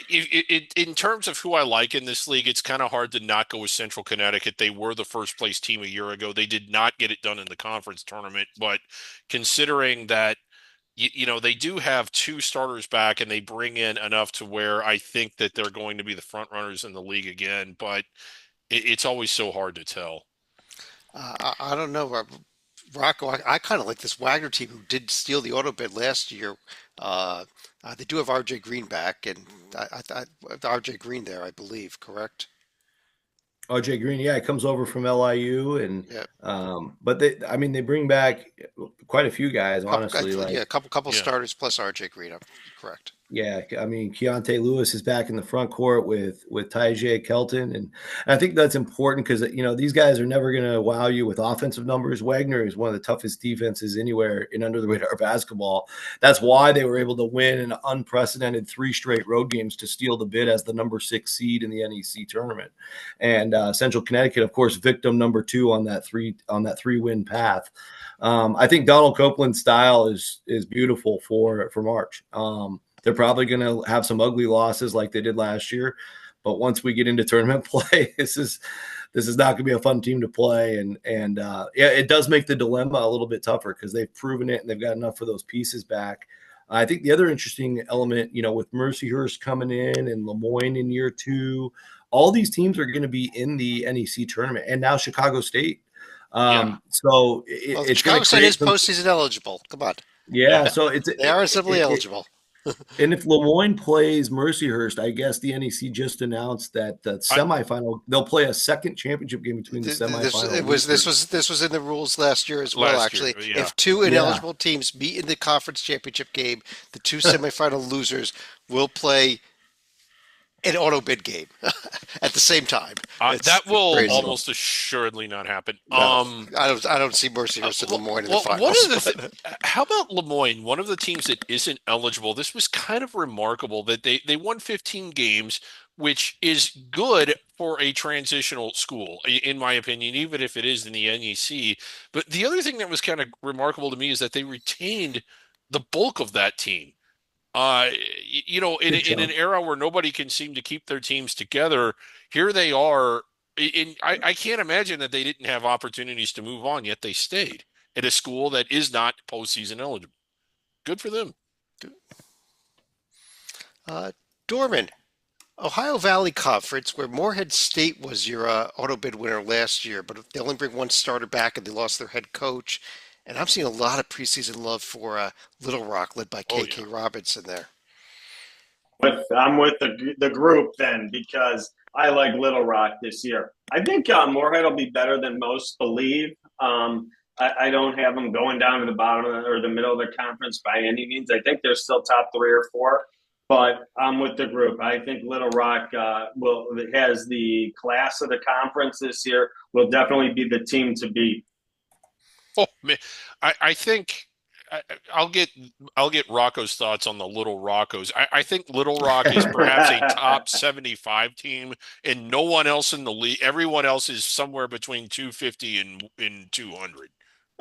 in terms of who I like in this league, it's kind of hard to not go with Central Connecticut. They were the first place team a year ago. They did not get it done in the conference tournament, but considering that they do have two starters back and they bring in enough to where I think that they're going to be the front runners in the league again, but it's always so hard to tell. I don't know, Rocco. I kind of like this Wagner team who did steal the auto bid last year. Uh, they do have RJ Green back, and RJ Green there, I believe, correct? RJ Green, yeah, it comes over from LIU, and Yeah, but they bring back quite a few guys, honestly. yeah, Like, a couple Yeah. starters plus RJ Green. I'm correct. yeah, I mean, Keontae Lewis is back in the front court with Tyjae Kelton, and I think that's important because these guys are never going to wow you with offensive numbers. Wagner is one of the toughest defenses anywhere in under the radar basketball. That's why they were able to win an unprecedented 3 straight road games to steal the bid as the number 6 seed in the NEC tournament. And Central Connecticut, of course, victim number 2 on that 3-win path. I think Donald Copeland's style is beautiful for March. They're probably going to have some ugly losses like they did last year, but once we get into tournament play, this is not going to be a fun team to play. And yeah, it does make the dilemma a little bit tougher because they've proven it and they've got enough for those pieces back. I think the other interesting element, with Mercyhurst coming in and Lemoyne in year 2, all these teams are going to be in the NEC tournament, and now Chicago State. Yeah. So Well, it's going Chicago to State create is some. postseason eligible. Come on, Yeah, so they are simply eligible. and if Lemoyne plays Mercyhurst, I guess the NEC just announced that the I, semifinal they'll play a second championship game between the semifinal. This was in the rules last year as well. last year, Actually, yeah. if two Yeah. ineligible teams meet in the conference championship game, the two semifinal losers will play an auto bid game at the same time. That will crazy. almost assuredly not happen. No, I don't see Mercyhurst and Lemoyne in the finals. One of the how about Lemoyne? One of the teams that isn't eligible. This was kind of remarkable that they won 15 games, which is good for a transitional school, in my opinion, even if it is in the NEC. But the other thing that was kind of remarkable to me is that they retained the bulk of that team. In an era where nobody can seem to keep their teams together, here they are. I can't imagine that they didn't have opportunities to move on, yet they stayed at a school that is not postseason eligible. Good for them. Dorman, Ohio Valley Conference, where Morehead State was your auto bid winner last year, but they only bring one starter back and they lost their head coach. And I'm seeing a lot of preseason love for Little Rock, led by KK Robinson there. I'm with the group then because I like Little Rock this year. I think Moorhead will be better than most believe. I don't have them going down to the bottom or the middle of the conference by any means. I think they're still top 3 or 4, but I'm with the group. I think Little Rock has the class of the conference this year. Will definitely be the team to beat. Oh man, I think I'll get Rocco's thoughts on the Little Rockos. I think Little Rock is perhaps a top 75 team, and no one else in the league. Everyone else is somewhere between 250 and 200.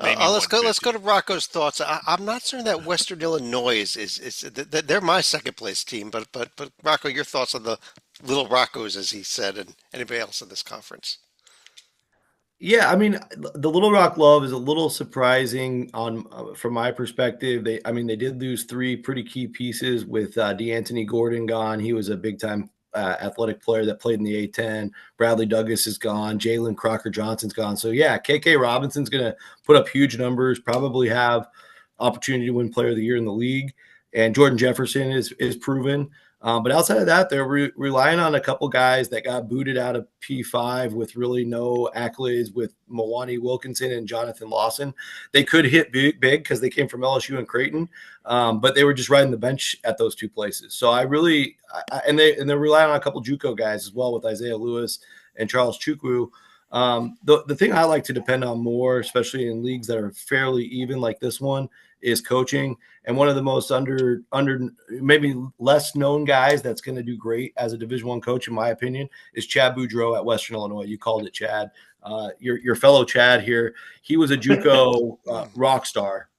Maybe let's go to Rocco's thoughts. I'm not certain that Western Illinois is they're my second place team, but Rocco, your thoughts on the Little Rockos, as he said, and anybody else in this conference? Yeah, I mean, the Little Rock love is a little surprising from my perspective. They did lose 3 pretty key pieces with DeAnthony Gordon gone. He was a big time athletic player that played in the A10. Bradley Douglas is gone. Jalen Crocker Johnson's gone. So yeah, KK Robinson's going to put up huge numbers. Probably have opportunity to win Player of the Year in the league. And Jordan Jefferson is proven. But outside of that, they're relying on a couple guys that got booted out of P5 with really no accolades with Milwaukee Wilkinson and Jonathan Lawson. They could hit big because they came from LSU and Creighton, but they were just riding the bench at those two places. So and they're relying on a couple JUCO guys as well with Isaiah Lewis and Charles Chukwu. The thing I like to depend on more, especially in leagues that are fairly even like this one, is coaching. And one of the most under maybe less known guys that's going to do great as a Division I coach, in my opinion, is Chad Boudreaux at Western Illinois. You called it, Chad. Your fellow Chad here. He was a JUCO rock star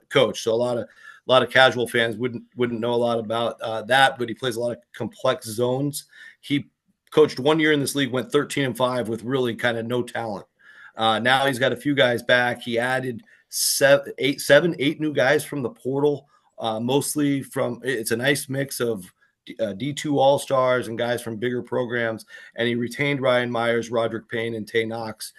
coach. So a lot of casual fans wouldn't know a lot about that, but he plays a lot of complex zones. He coached 1 year in this league, went 13-5 with really kind of no talent. Now he's got a few guys back. He added eight new guys from the portal, mostly from. It's a nice mix of D2 All-Stars and guys from bigger programs. And he retained Ryan Myers, Roderick Payne, and Tay Knox,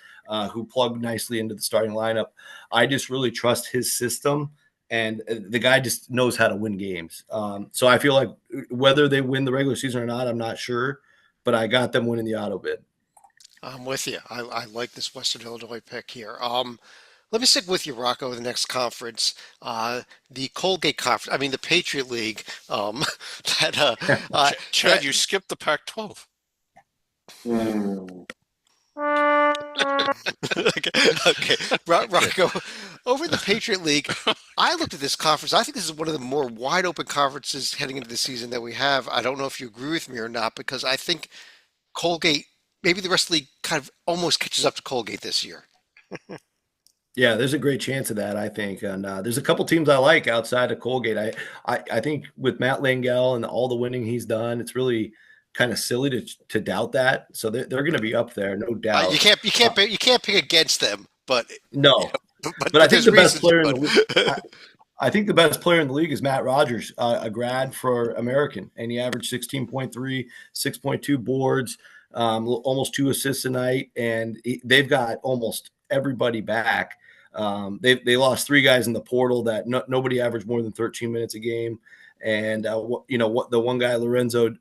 who plugged nicely into the starting lineup. I just really trust his system. And the guy just knows how to win games. So I feel like whether they win the regular season or not, I'm not sure. But I got them winning the auto bid. I'm with you. I like this Western Illinois pick here. Let me stick with you, Rocco, the next conference, the Colgate Conference. I mean, the Patriot League. Chad, you skipped the Pac-12. Okay. Rocco, over the Patriot League, I looked at this conference. I think this is one of the more wide open conferences heading into the season that we have. I don't know if you agree with me or not, because I think Colgate, maybe the rest of the league kind of almost catches up to Colgate this year. Yeah, there's a great chance of that, I think. And there's a couple teams I like outside of Colgate. I think with Matt Langell and all the winning he's done, it's really kind of silly to doubt that. So they're going to be up there, no doubt. You can't pick against them, but no. But I think the best player in the league. I think the best player in the league is Matt Rogers, a grad for American, and he averaged 16.3, 6.2 boards, almost 2 assists a night, and they've got almost everybody back. They lost 3 guys in the portal that nobody averaged more than 13 minutes a game, and the one guy, Lorenzo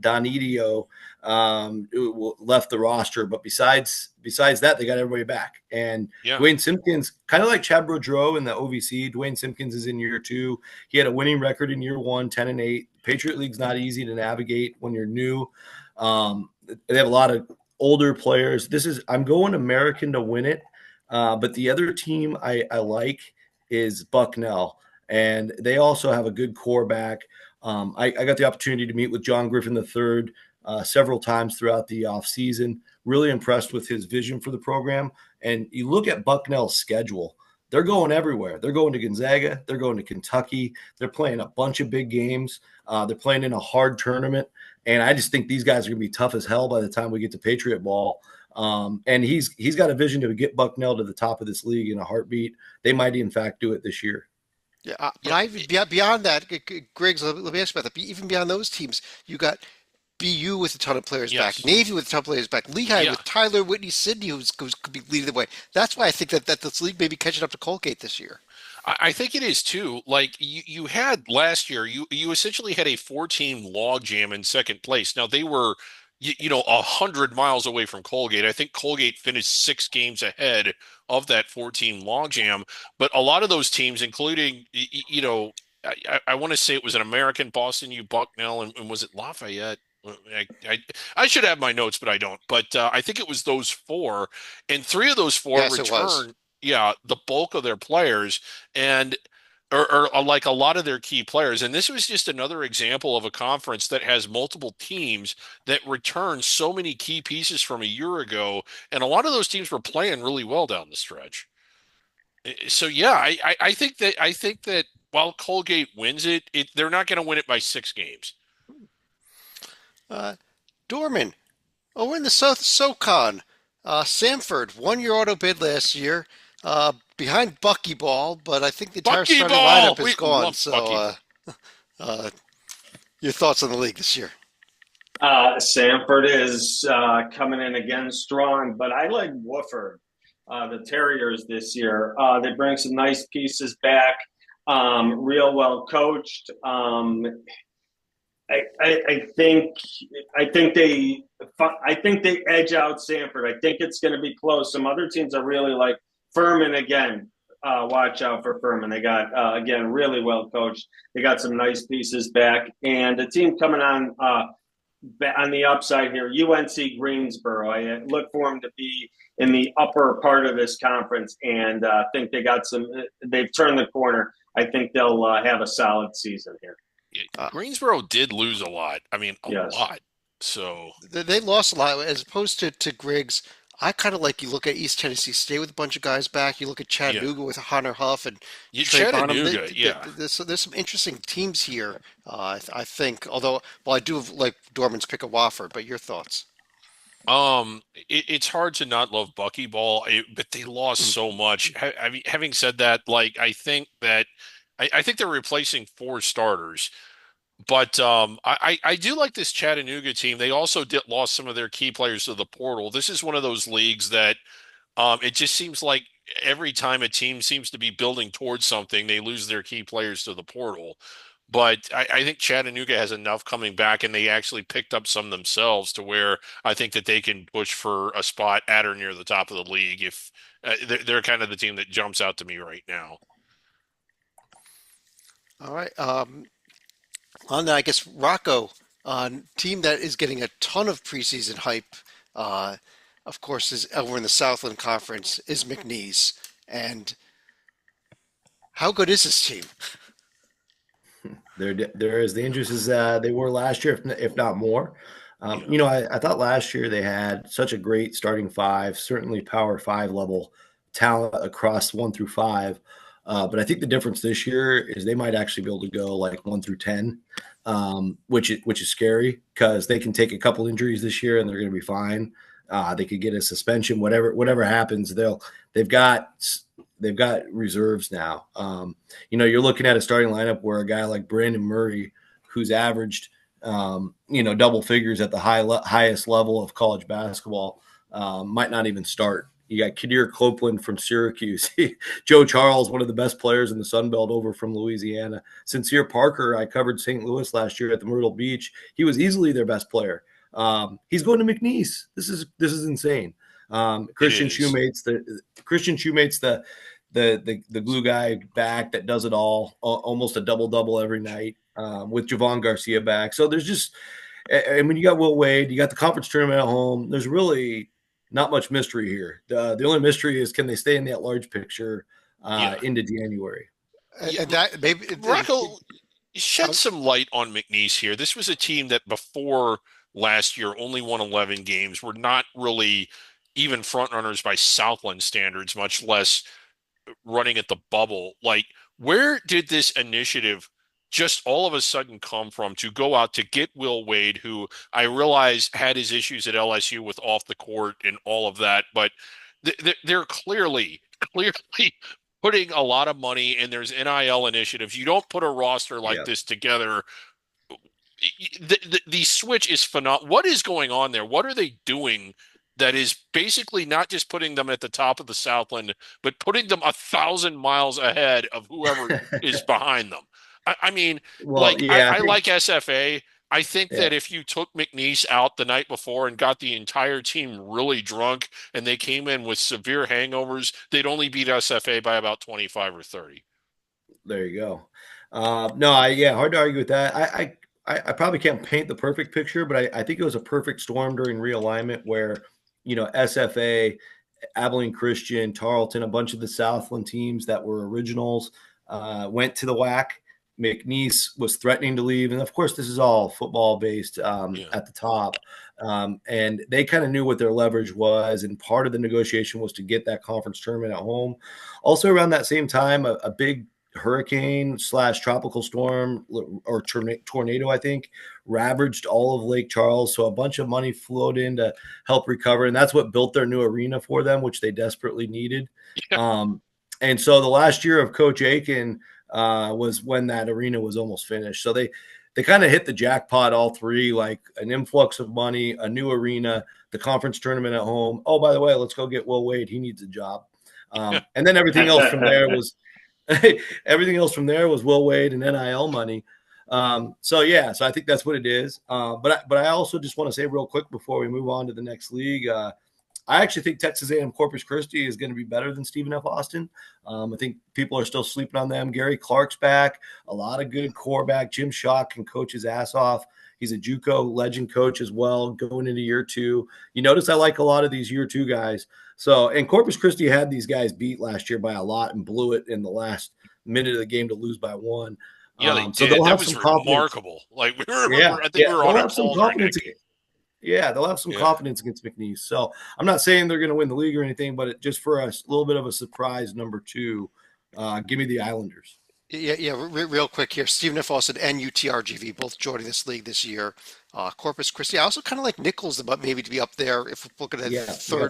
Donidio, left the roster. But besides that, they got everybody back. And Dwayne Simpkins, kind of like Chad Boudreaux in the OVC, Dwayne Simpkins is in year 2. He had a winning record in year 1, 10-8. Patriot League's not easy to navigate when you're new. They have a lot of older players. I'm going American to win it. But the other team I like is Bucknell, and they also have a good core back. I got the opportunity to meet with John Griffin III several times throughout the offseason. Really impressed with his vision for the program. And you look at Bucknell's schedule, they're going everywhere. They're going to Gonzaga. They're going to Kentucky. They're playing a bunch of big games. They're playing in a hard tournament. And I just think these guys are going to be tough as hell by the time we get to Patriot Ball. And he's got a vision to get Bucknell to the top of this league in a heartbeat. They might, in fact, do it this year. Yeah, beyond that, Griggs, let me ask you about that. Even beyond those teams, you got BU with a ton of players back, Navy with a ton of players back, Lehigh with Tyler Whitney Sidney, who could be leading the way. That's why I think that this league may be catching up to Colgate this year. I think it is too. Like you had last year, you essentially had a 4-team logjam in second place. Now they were 100 miles away from Colgate. I think Colgate finished 6 games ahead of that 14 logjam. But a lot of those teams, including, I want to say it was an American, Boston U, Bucknell, and was it Lafayette? I should have my notes, but I don't. But I think it was those 4, and 3 of those 4 returned. Yeah, the bulk of their players, and or like a lot of their key players. And this was just another example of a conference that has multiple teams that return so many key pieces from a year ago. And a lot of those teams were playing really well down the stretch. So, yeah, I think that while Colgate wins it, they're not going to win it by 6 games. Dorman, over in the South SoCon, Samford won your auto bid last year. Behind Buckyball, but I think the entire starting lineup is gone. So, your thoughts on the league this year? Samford is coming in again strong, but I like Wofford, the Terriers this year. They bring some nice pieces back, real well coached. I think they edge out Sanford. I think it's going to be close. Some other teams are really like Furman again. Watch out for Furman. They got again really well coached. They got some nice pieces back, and the team coming on the upside here, UNC Greensboro. I look for them to be in the upper part of this conference, and think they got some. They've turned the corner. I think they'll have a solid season here. Greensboro did lose a lot. I mean, a Yes. lot. So They lost a lot as opposed to Griggs. I kind of like you look at East Tennessee State with a bunch of guys back. You look at yeah, Chattanooga with Hunter Huff and Trey Bonham. Chattanooga, yeah. There's some interesting teams here. I think. Although, well, I do like Dorman's pick of Wofford. But your thoughts? It's hard to not love Buckyball, but they lost so much. I mean, having said that, like I think they're replacing 4 starters. But I do like this Chattanooga team. They also lost some of their key players to the portal. This is one of those leagues that it just seems like every time a team seems to be building towards something, they lose their key players to the portal. But I think Chattanooga has enough coming back, and they actually picked up some themselves to where I think that they can push for a spot at or near the top of the league. If they're kind of the team that jumps out to me right now. All right. On that, I guess Rocco, team that is getting a ton of preseason hype, uh, of course, is over in the Southland Conference is McNeese. And how good is this team? They're as dangerous as they were last year, if not more. I thought last year they had such a great starting five, certainly Power Five level talent across 1 through 5. But I think the difference this year is they might actually be able to go like 1 through 10, which is scary because they can take a couple injuries this year and they're going to be fine. They could get a suspension, whatever happens. They've got reserves now. You're looking at a starting lineup where a guy like Brandon Murray, who's averaged double figures at the highest level of college basketball, might not even start. You got Kadir Copeland from Syracuse. Joe Charles, one of the best players in the Sun Belt over from Louisiana. Sincere Parker, I covered St. Louis last year at the Myrtle Beach. He was easily their best player. He's going to McNeese. This is insane. Christian Shoemate's the glue guy back that does it all, almost a double every night, with Javon Garcia back. So there's just, and when you got Will Wade, you got the conference tournament at home. There's really not much mystery here. The only mystery is, can they stay in that large picture into January? And that maybe Rocco, shed some light on McNeese here. This was a team that before last year only won 11 games. Were not really even front runners by Southland standards, much less running at the bubble. Like, where did this initiative just all of a sudden come from to go out to get Will Wade, who I realize had his issues at LSU with off the court and all of that, but they're clearly putting a lot of money, and there's NIL initiatives. You don't put a roster like this together. The switch is phenomenal. What is going on there? What are they doing that is basically not just putting them at the top of the Southland, but putting them 1,000 miles ahead of whoever is behind them? I mean, I like SFA. I think that if you took McNeese out the night before and got the entire team really drunk and they came in with severe hangovers, they'd only beat SFA by about 25 or 30. There you go. Hard to argue with that. I probably can't paint the perfect picture, but I think it was a perfect storm during realignment where, SFA, Abilene Christian, Tarleton, a bunch of the Southland teams that were originals went to the WAC. McNeese was threatening to leave. And of course, this is all football based at the top. And they kind of knew what their leverage was. And part of the negotiation was to get that conference tournament at home. Also around that same time, a big hurricane / tropical storm or tornado, I think, ravaged all of Lake Charles. So a bunch of money flowed in to help recover. And that's what built their new arena for them, which they desperately needed. Yeah. And so the last year of Coach Aiken was when that arena was almost finished. So they kind of hit the jackpot, all three, like an influx of money, a new arena, the conference tournament at home. Oh, by the way, let's go get Will Wade. He needs a job. And then everything else from there was Will Wade and NIL money. So I think that's what it is. But I also just want to say real quick before we move on to the next league, I actually think Texas A&M Corpus Christi is going to be better than Stephen F. Austin. I think people are still sleeping on them. Gary Clark's back, a lot of good core back. Jim Schock can coach his ass off. He's a JUCO legend coach as well, going into year 2. You notice I like a lot of these year 2 guys. So, and Corpus Christi had these guys beat last year by a lot and blew it in the last minute of the game to lose by 1. Yeah, they So did. they'll That have was some confidence. remarkable. Like, I think we were They'll on a have some call during that confidence. game. Yeah, they'll have some confidence against McNeese. So I'm not saying they're going to win the league or anything, but just for a little bit of a surprise number 2, give me the Islanders. Yeah. Real quick here. Stephen F. Austin and UTRGV both joining this league this year. Corpus Christi. I also kind of like Nichols, but maybe to be up there if we're looking at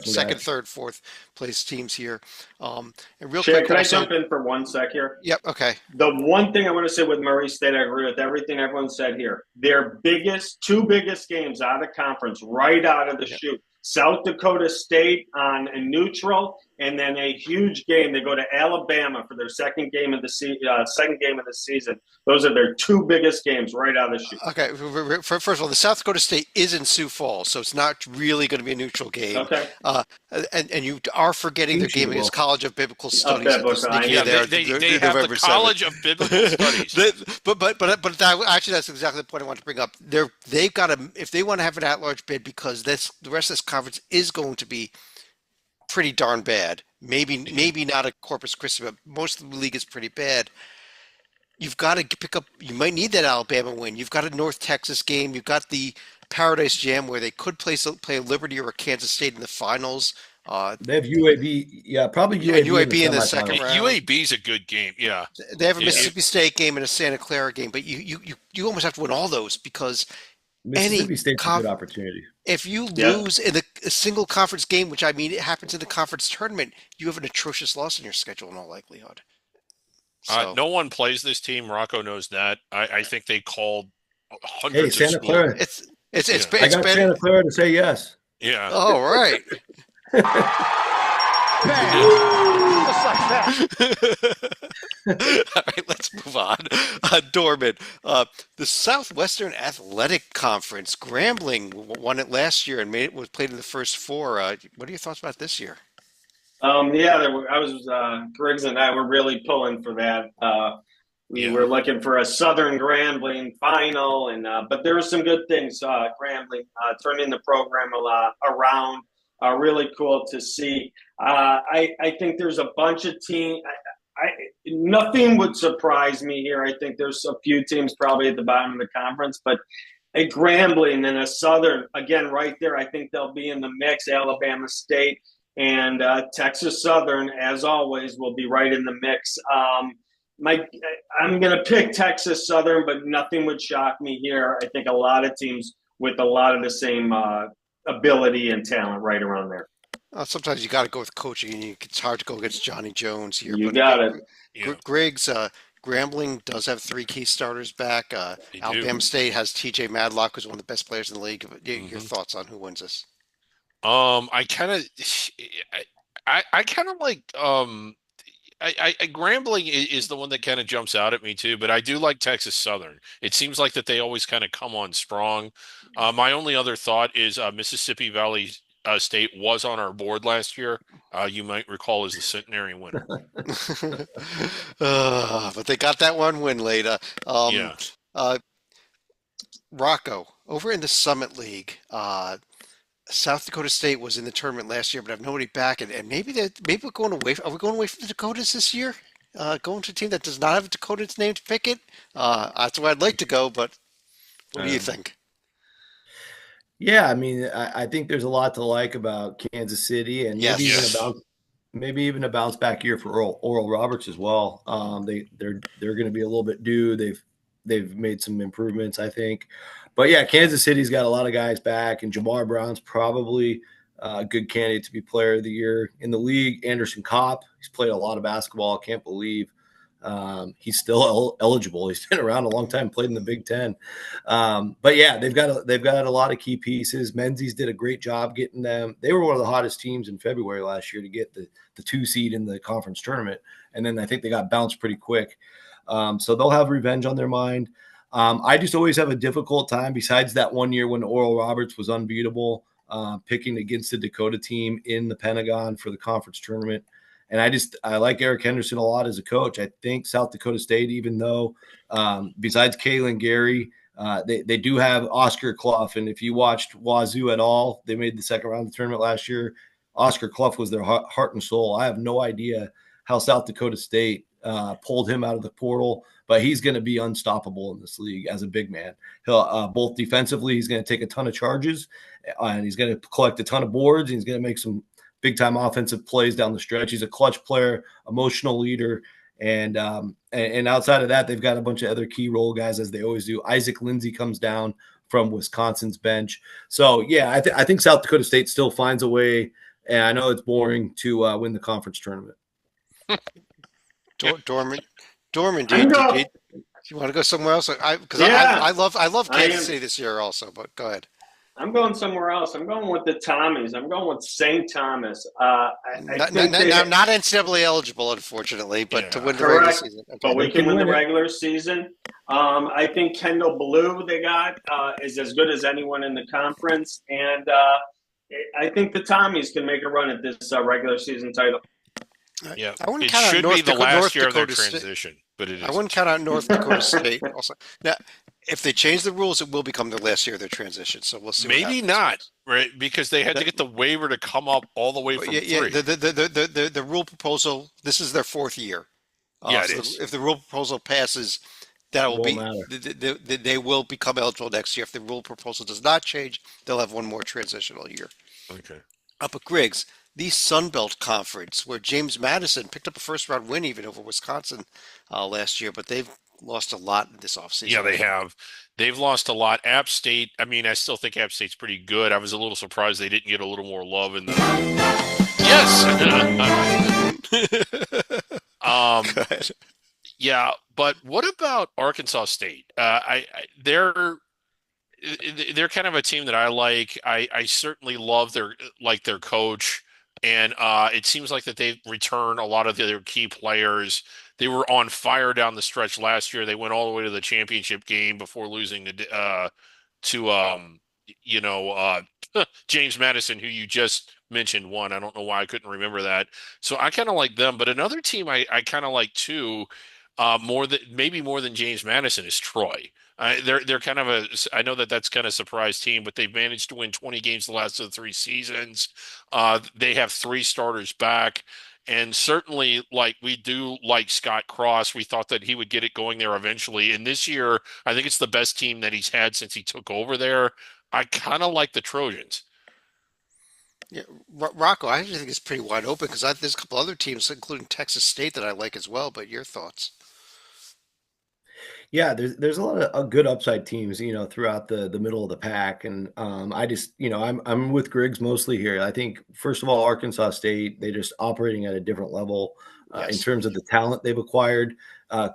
second, third, fourth place teams here. And real quick, can I jump in for 1 sec here? Yep. Okay. The one thing I want to say with Murray State, I agree with everything everyone said here. Their two biggest games out of conference, right out of the chute. South Dakota State on a neutral, and then a huge game. They go to Alabama for their second game of the season. Those are their 2 biggest games right out of the chute. Okay. First of all, the South Dakota State is in Sioux Falls, so it's not really going to be a neutral game. Okay. And you are forgetting their game against College of Biblical Studies. They have the College of Biblical Studies. But that's exactly the point I want to bring up. They've got to, if they want to have an at-large bid, because the rest of this conference is going to be pretty darn bad. Maybe not a Corpus Christi, but most of the league is pretty bad. You've got to pick up. You might need that Alabama win. You've got a North Texas game. You've got the Paradise Jam where they could play Liberty or Kansas State in the finals. They have UAB, probably UAB in the second round. UAB is a good game. Yeah, they have a Mississippi State game and a Santa Clara game, but you almost have to win all those because Mississippi State's a good opportunity. If you lose in a single conference game, which I mean it happens in the conference tournament, you have an atrocious loss in your schedule in all likelihood. So. No one plays this team. Rocco knows that. I think they called hundreds Santa of Clara. It's I got Santa Clara to say yes. Yeah. Oh, right. All right, let's move on. Dorman, the Southwestern Athletic Conference, Grambling won it last year and was played in the first 4. What are your thoughts about this year? Griggs and I were really pulling for that. We were looking for a Southern Grambling final, but there were some good things. Grambling turning the program around, really cool to see. I think there's a bunch of teams. Nothing would surprise me here. I think there's a few teams probably at the bottom of the conference, but a Grambling and a Southern, again, right there, I think they'll be in the mix. Alabama State and Texas Southern, as always, will be right in the mix. I'm going to pick Texas Southern, but nothing would shock me here. I think a lot of teams with a lot of the same ability and talent right around there. Sometimes you got to go with coaching, and it's hard to go against Johnny Jones here. You got it. Griggs, Grambling does have 3 key starters back. Alabama State has TJ Madlock, who's one of the best players in the league. Your thoughts on who wins this? I kind of like Grambling is the one that kind of jumps out at me too, but I do like Texas Southern. It seems like that they always kind of come on strong. My only other thought is Mississippi Valley State was on our board last year. You might recall as the centenary winner. But they got that one win later. Rocco, over in the Summit League, South Dakota State was in the tournament last year, but have nobody back, and maybe we're going away. Are we going away from the Dakotas this year? Going to a team that does not have a Dakotas name to pick it? That's where I'd like to go, but what do you think? Yeah, I mean, I think there's a lot to like about Kansas City, and maybe even a bounce back year for Oral Roberts as well. They're going to be a little bit due. They've made some improvements, I think. But yeah, Kansas City's got a lot of guys back, and Jamar Brown's probably a good candidate to be player of the year in the league. Anderson Kopp, he's played a lot of basketball. I can't believe he's still eligible. He's been around a long time, played in the Big Ten. But yeah, they've got a lot of key pieces. Menzies did a great job getting them. They were one of the hottest teams in February last year to get the 2 seed in the conference tournament, and then I think they got bounced pretty quick. So they'll have revenge on their mind. I just always have a difficult time, besides that one year when Oral Roberts was unbeatable, picking against the Dakota team in the Pentagon for the conference tournament. And I like Eric Henderson a lot as a coach. I think South Dakota State, even though besides Kalen Gary, they do have Oscar Clough. And if you watched Wazoo at all, they made the second round of the tournament last year. Oscar Clough was their heart and soul. I have no idea how South Dakota State pulled him out of the portal, but he's going to be unstoppable in this league as a big man. He'll both defensively, he's going to take a ton of charges, and he's going to collect a ton of boards. And he's going to make some big time offensive plays down the stretch. He's a clutch player, emotional leader. And outside of that, they've got a bunch of other key role guys, as they always do. Isaac Lindsey comes down from Wisconsin's bench. So, yeah, I think South Dakota State still finds a way, and I know it's boring, to win the conference tournament. Dorman, do I'm going. you want to go somewhere else? Yeah. I love I Kansas am. City this year also, but go ahead. I'm going somewhere else. I'm going with the Tommies. I'm going with St. Thomas. I Not, think not, they not, not NCAA eligible, unfortunately, but to Yeah. win the regular correct, season. Okay. but we They can can win the win it. regular season. I think Kendall Blue they got is as good as anyone in the conference, and I think the Tommies can make a run at this regular season title. Yeah, I wouldn't it count out should North be the Dakota, last North year of their Dakota State. transition, but it I is. wouldn't count out North Dakota State also. Now, if they change the rules, it will become the last year of their transition. So we'll see. Maybe not, right? Because they had to get the waiver to come up all the way from Yeah. 3. The rule proposal. This is their fourth year. Yeah, it So is. if the rule proposal passes, that will Won't be matter. they will become eligible next year. If the rule proposal does not change, they'll have one more transitional year. Okay. But Griggs, the Sun Belt Conference, where James Madison picked up a first round win even over Wisconsin last year, but they've lost a lot this offseason. Yeah, they have. They've lost a lot. App State, I mean, I still think App State's pretty good. I was a little surprised they didn't get a little more love in the. Yes. Good. Yeah, but what about Arkansas State? They're kind of a team that I like. I certainly love their coach, and it seems like that they've returned a lot of their key players. They were on fire down the stretch last year. They went all the way to the championship game before losing to you know James Madison, who you just mentioned won. I don't know why I couldn't remember that. So I kind of like them. But another team I kind of like too, maybe more than James Madison, is Troy. They're kind of I know that that's kind of a surprise team, but they've managed to win 20 games the last of the 3 seasons. They have 3 starters back. And certainly, like, we do like Scott Cross. We thought that he would get it going there eventually. And this year, I think it's the best team that he's had since he took over there. I kind of like the Trojans. Yeah, Rocco, I actually think it's pretty wide open because there's a couple other teams, including Texas State, that I like as well. But your thoughts? Yeah, there's a lot of good upside teams, throughout the middle of the pack, and I just, I'm with Griggs mostly here. I think first of all, Arkansas State, they just operating at a different level in Yes. terms of the talent they've acquired.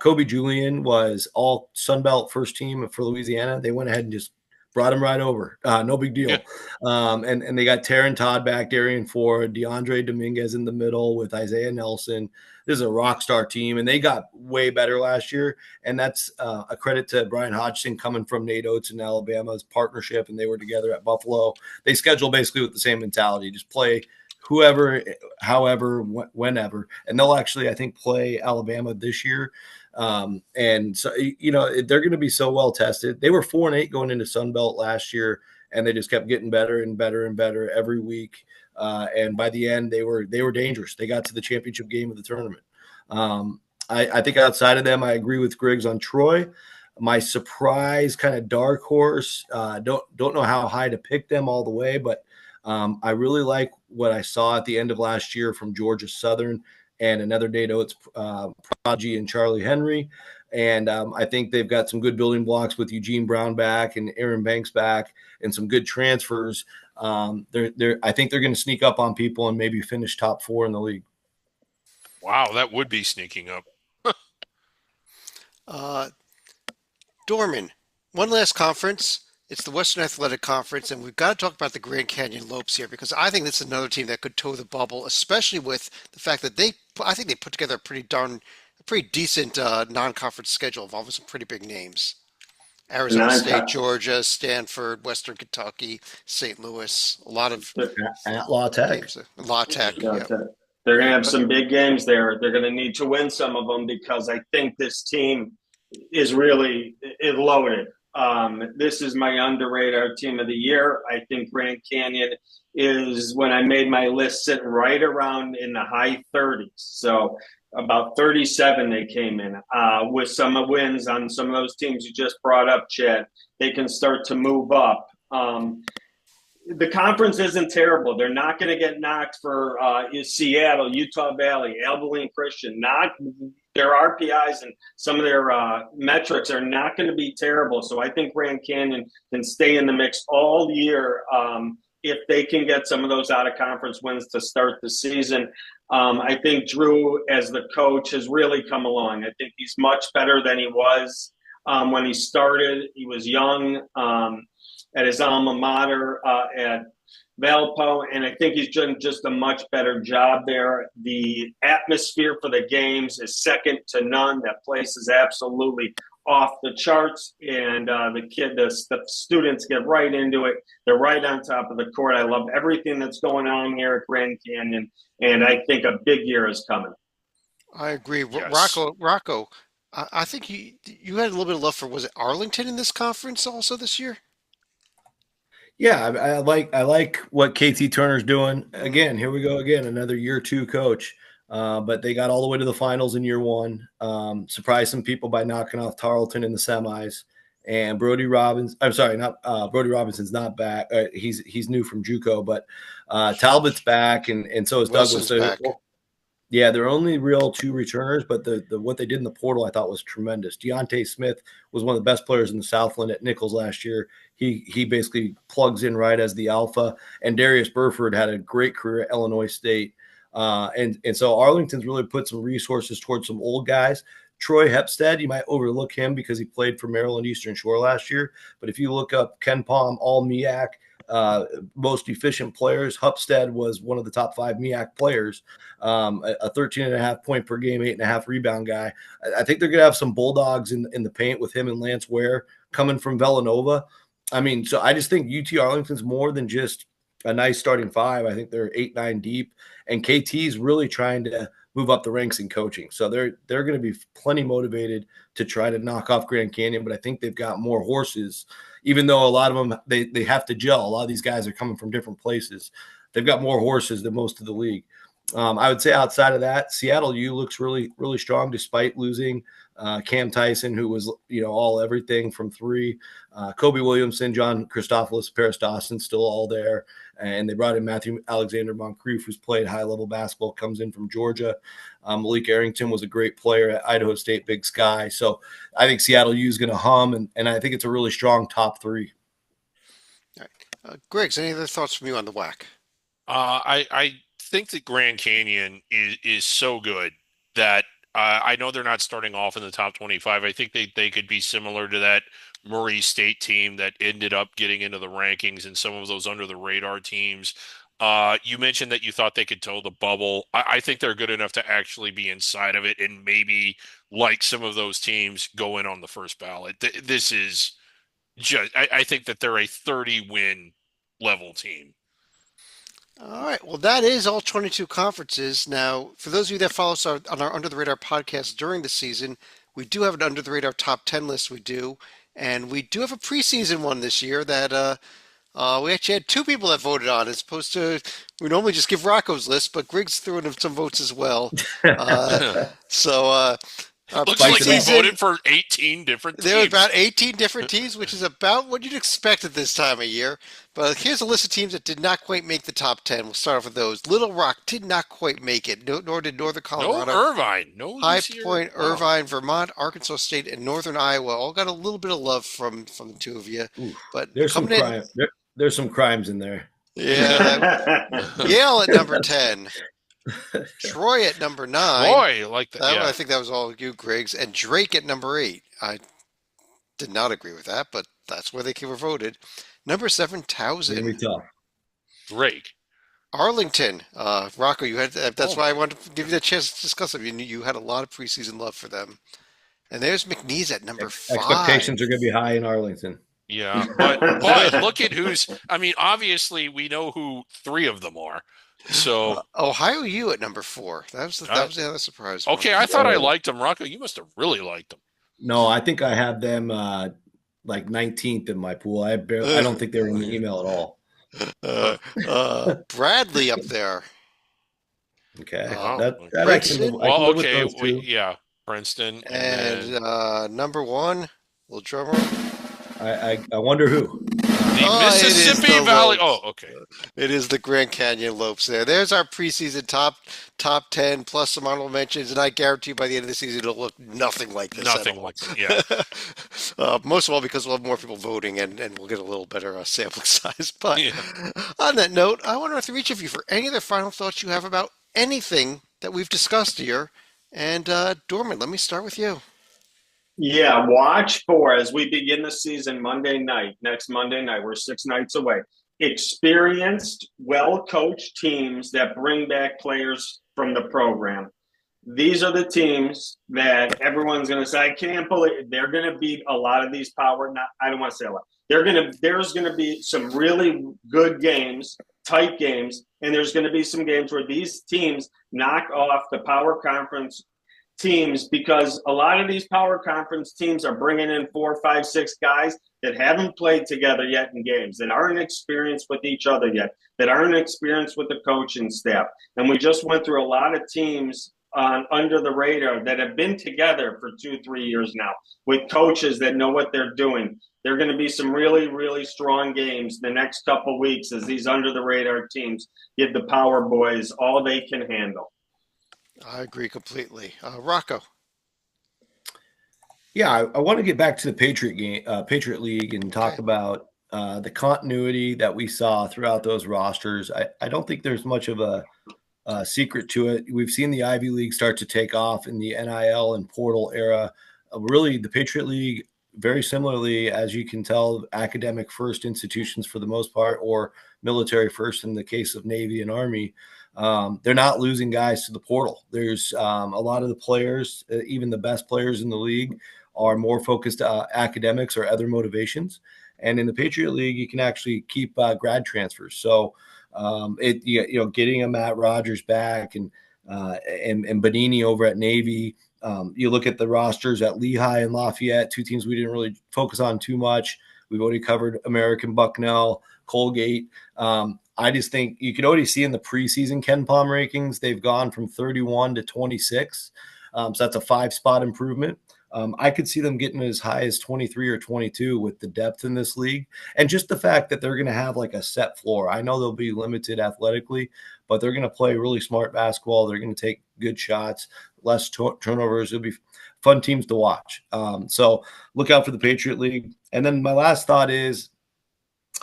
Kobe Julian was all Sun Belt first team for Louisiana. They went ahead and just brought him right over. No big deal. Yeah. And they got Taryn Todd back, Darian Ford, DeAndre Dominguez in the middle with Isaiah Nelson. This is a rock star team, and they got way better last year. And that's a credit to Brian Hodgson coming from Nate Oates in Alabama's partnership, and they were together at Buffalo. They schedule basically with the same mentality, just play whoever, however, whenever. And they'll actually, I think, play Alabama this year. And so, they're going to be so well tested. They were 4-8 going into Sun Belt last year, and they just kept getting better and better and better every week. And by the end, they were dangerous. They got to the championship game of the tournament. I think outside of them, I agree with Griggs on Troy. My surprise kind of dark horse. Don't know how high to pick them all the way, but I really like what I saw at the end of last year from Georgia Southern and another Nate Oates prodigy and Charlie Henry. And I think they've got some good building blocks with Eugene Brown back and Aaron Banks back and some good transfers. I think they're going to sneak up on people and maybe finish top 4 in the league. Wow, that would be sneaking up. Dorman, one last conference. It's the Western Athletic Conference, and we've got to talk about the Grand Canyon Lopes here because I think this is another team that could toe the bubble, especially with the fact that I think they put together a pretty decent non-conference schedule involving some pretty big names. And Arizona State, Georgia, Stanford, Western Kentucky, St. Louis. A lot of At La Tech. games. La Tech. Yeah, Yeah. they're going to have But some big games there. They're going to need to win some of them because I think this team is really loaded. This is my under radar team of the year. I think Grand Canyon is, when I made my list, sitting right around in the high 30s. So about 37 they came in with some wins on some of those teams you just brought up, Chad. They can start to move up. The conference isn't terrible. They're not going to get knocked for Seattle, Utah Valley, Abilene Christian. Not their RPIs and some of their metrics are not going to be terrible. So I think Grand Canyon can stay in the mix all year if they can get some of those out of conference wins to start the season. I think Drew, as the coach, has really come along. I think he's much better than he was when he started. He was young. At his alma mater at Valpo, and I think he's done just a much better job there. The atmosphere for the games is second to none. That place is absolutely off the charts, and the students get right into it. They're right on top of the court. I love everything that's going on here at Grand Canyon, and I think a big year is coming. I agree. Yes. Rocco, I think you had a little bit of love for, was it Arlington in this conference also this year? Yeah, I like what KT Turner's doing. Again, here we go again, another year two coach. But they got all the way to the finals in year one. Surprised some people by knocking off Tarleton in the semis. And Brody Robbins, I'm sorry, not Brody Robinson's not back. He's new from JUCO, but Talbot's back, and so is Wilson's Douglas. back. Yeah, they're only real two returners, but the what they did in the portal I thought was tremendous. Deontay Smith was one of the best players in the Southland at Nichols last year. He basically plugs in right as the alpha. And Darius Burford had a great career at Illinois State. And so Arlington's really put some resources towards some old guys. Troy Hepstead, you might overlook him because he played for Maryland Eastern Shore last year. But if you look up Ken Palm, all MEAC, most efficient players, Hupstead was one of the top 5 MEAC players, a 13.5 point per game, 8.5 rebound guy. I think they're going to have some Bulldogs in the paint with him and Lance Ware coming from Villanova. I mean, so I just think UT Arlington's more than just a nice starting 5. I think they're 8-9 deep, and KT's really trying to move up the ranks in coaching. So they're going to be plenty motivated to try to knock off Grand Canyon, but I think they've got more horses, even though a lot of them, they have to gel. A lot of these guys are coming from different places. They've got more horses than most of the league. I would say outside of that, Seattle U looks really, really strong despite losing Cam Tyson, who was, all everything from 3. Kobe Williamson, John Christophilus, Paris Dawson, still all there. And they brought in Matthew Alexander Moncrief, who's played high-level basketball, comes in from Georgia. Malik Arrington was a great player at Idaho State Big Sky. So I think Seattle U is going to hum, and I think it's a really strong top 3. All right. Griggs, any other thoughts from you on the WAC? I think that Grand Canyon is so good that I know they're not starting off in the top 25. I think they could be similar to that Murray State team that ended up getting into the rankings and some of those under the radar teams. You mentioned that you thought they could toe the bubble. I think they're good enough to actually be inside of it and maybe, like some of those teams, go in on the first ballot. This is just, I think that they're a 30-win level team. All right. Well, that is all 22 conferences. Now, for those of you that follow us on our Under the Radar podcast during the season, we do have an Under the Radar top 10 list we do. And we do have a preseason one this year that we actually had 2 people that voted on, as opposed to, we normally just give Rocco's list, but Griggs threw in some votes as well. Looks like we voted for 18 different teams. There were about 18 different teams, which is about what you'd expect at this time of year. But here's a list of teams that did not quite make the top 10. We'll start off with those. Little Rock did not quite make it, nor did Northern Colorado. No Irvine. No High Point, Irvine, Vermont, Arkansas State, and Northern Iowa all got a little bit of love from the 2 of you. Ooh, but there's some crime. There's some crimes in there. Yeah. Yale at number 10. Troy at number 9. Troy, like that. Yeah. I think that was all you, Griggs. And Drake at number 8. I did not agree with that, but that's where they were voted. Number 7, Towson. Drake. Arlington. Rocco, you had. That's why I wanted to give you the chance to discuss them. You had a lot of preseason love for them. And there's McNeese at number 5. Expectations are going to be high in Arlington. Yeah, but look at who's. I mean, obviously we know who 3 of them are. So Ohio U at number 4. That was the other surprise one. okay, I thought I liked them, Rocco. You must have really liked them. No, I think I have them like 19th in my pool. I don't think they were in the email at all. Bradley up there. Okay, Wow. that Princeton? I can live with okay, those two. yeah, Princeton, And number 1, little drummer. I wonder who. the Mississippi Valley. Lopes. Oh, okay. It is the Grand Canyon Lopes there. There's our preseason top 10 plus some honorable mentions, and I guarantee by the end of the season it'll look nothing like this. Nothing like that, yeah. Most of all because we'll have more people voting and we'll get a little better sampling size. But Yeah. on that note, I want to know through each of you for any other final thoughts you have about anything that we've discussed here. And Dorman, let me start with you. Yeah, watch for as we begin the season next Monday night, we're 6 nights away. Experienced, well-coached teams that bring back players from the program. These are the teams that everyone's going to say, I can't believe they're going to beat a lot of these I don't want to say a lot. There's going to be some really good games, tight games, and there's going to be some games where these teams knock off the power conference teams, because a lot of these power conference teams are bringing in 4, 5, 6 guys that haven't played together yet in games, that aren't experienced with each other yet, that aren't experienced with the coaching staff. And we just went through a lot of teams under the radar that have been together for 2-3 years now with coaches that know what they're doing. There are going to be some really, really strong games the next couple of weeks as these under the radar teams give the power boys all they can handle. I agree completely. Rocco. Yeah, I want to get back to the Patriot League, and talk about the continuity that we saw throughout those rosters. I don't think there's much of a secret to it. We've seen the Ivy League start to take off in the NIL and portal era. Really, the Patriot League, very similarly, as you can tell, academic first institutions for the most part, or military first in the case of Navy and Army. They're not losing guys to the portal. There's a lot of the players, even the best players in the league, are more focused academics or other motivations. And in the Patriot League, you can actually keep grad transfers. So getting a Matt Rogers back and Bonini over at Navy. You look at the rosters at Lehigh and Lafayette, 2 teams we didn't really focus on too much. We've already covered American Bucknell, Colgate. I just think you can already see in the preseason Ken Palm rankings, they've gone from 31 to 26. So that's a 5-spot improvement. I could see them getting as high as 23 or 22 with the depth in this league. And just the fact that they're going to have like a set floor. I know they'll be limited athletically, but they're going to play really smart basketball. They're going to take good shots, less turnovers. It'll be fun teams to watch. So look out for the Patriot League. And then my last thought is,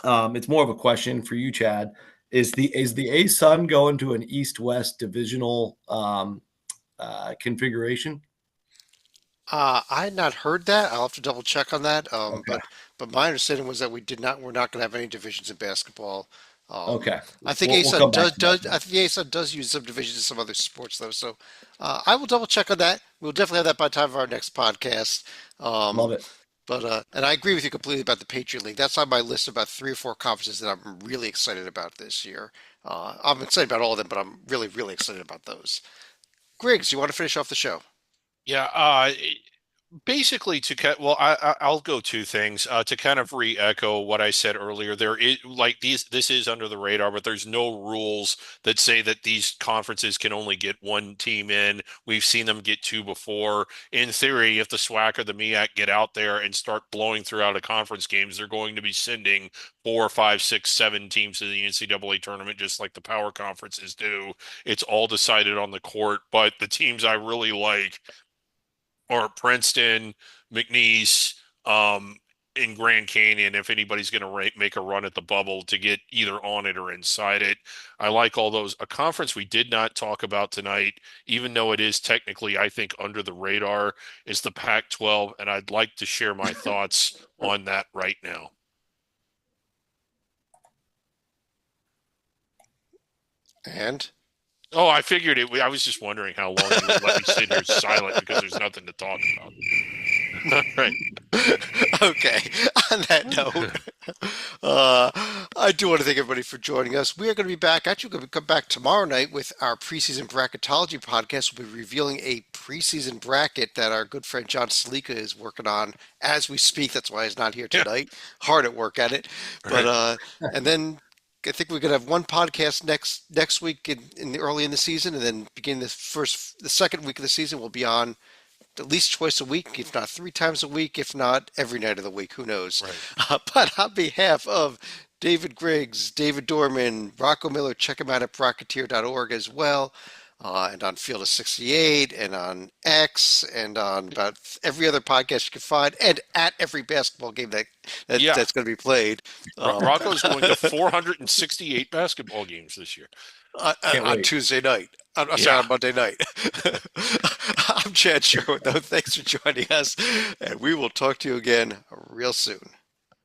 it's more of a question for you, Chad. Is the ASUN going to an East-West divisional configuration? I had not heard that. I'll have to double check on that. Okay. But my understanding was that we're not going to have any divisions in basketball. Okay. I think We'll ASUN I think ASUN does use some divisions in some other sports though. So I will double check on that. We'll definitely have that by the time of our next podcast. Love it. But and I agree with you completely about the Patriot League. That's on my list of about 3 or 4 conferences that I'm really excited about this year. I'm excited about all of them, but I'm really, really excited about those. Griggs, you want to finish off the show? Yeah, basically I'll go 2 things to kind of re-echo what I said earlier. There is this is under the radar, but there's no rules that say that these conferences can only get 1 team in. We've seen them get 2 before. In theory, if the SWAC or the MEAC get out there and start blowing throughout a conference games, they're going to be sending 4, 5, 6, 7 teams to the NCAA tournament, just like the power conferences do. It's all decided on the court, but the teams I really like or Princeton, McNeese, in Grand Canyon, if anybody's going to make a run at the bubble to get either on it or inside it. I like all those. A conference we did not talk about tonight, even though it is technically, I think, under the radar, is the Pac-12, and I'd like to share my thoughts on that right now. And? Oh, I figured it. I was just wondering how long you would let me sit here silent because there's nothing to talk about. Right. Okay. On that note, I do want to thank everybody for joining us. We are going to be back. Actually, we're going to come back tomorrow night with our preseason bracketology podcast. We'll be revealing a preseason bracket that our good friend John Salika is working on as we speak. That's why he's not here Yeah. tonight. Hard at work at it. But Right. and then I think we're going to have one podcast next week in the early in the season, and then beginning the second week of the season, we'll be on at least twice a week, if not 3 times a week, if not every night of the week. Who knows? Right. But on behalf of David Griggs, David Dorman, Rocco Miller, check him out at Brocketeer.org as well, and on Field of 68, and on X, and on about every other podcast you can find, and at every basketball game Yeah. that's going to be played. Rocco's going to 468 basketball games this year. Can't On wait. Tuesday night. I'm sorry, on Monday night. I'm Chad Sherwood, though. Thanks for joining us, and we will talk to you again real soon.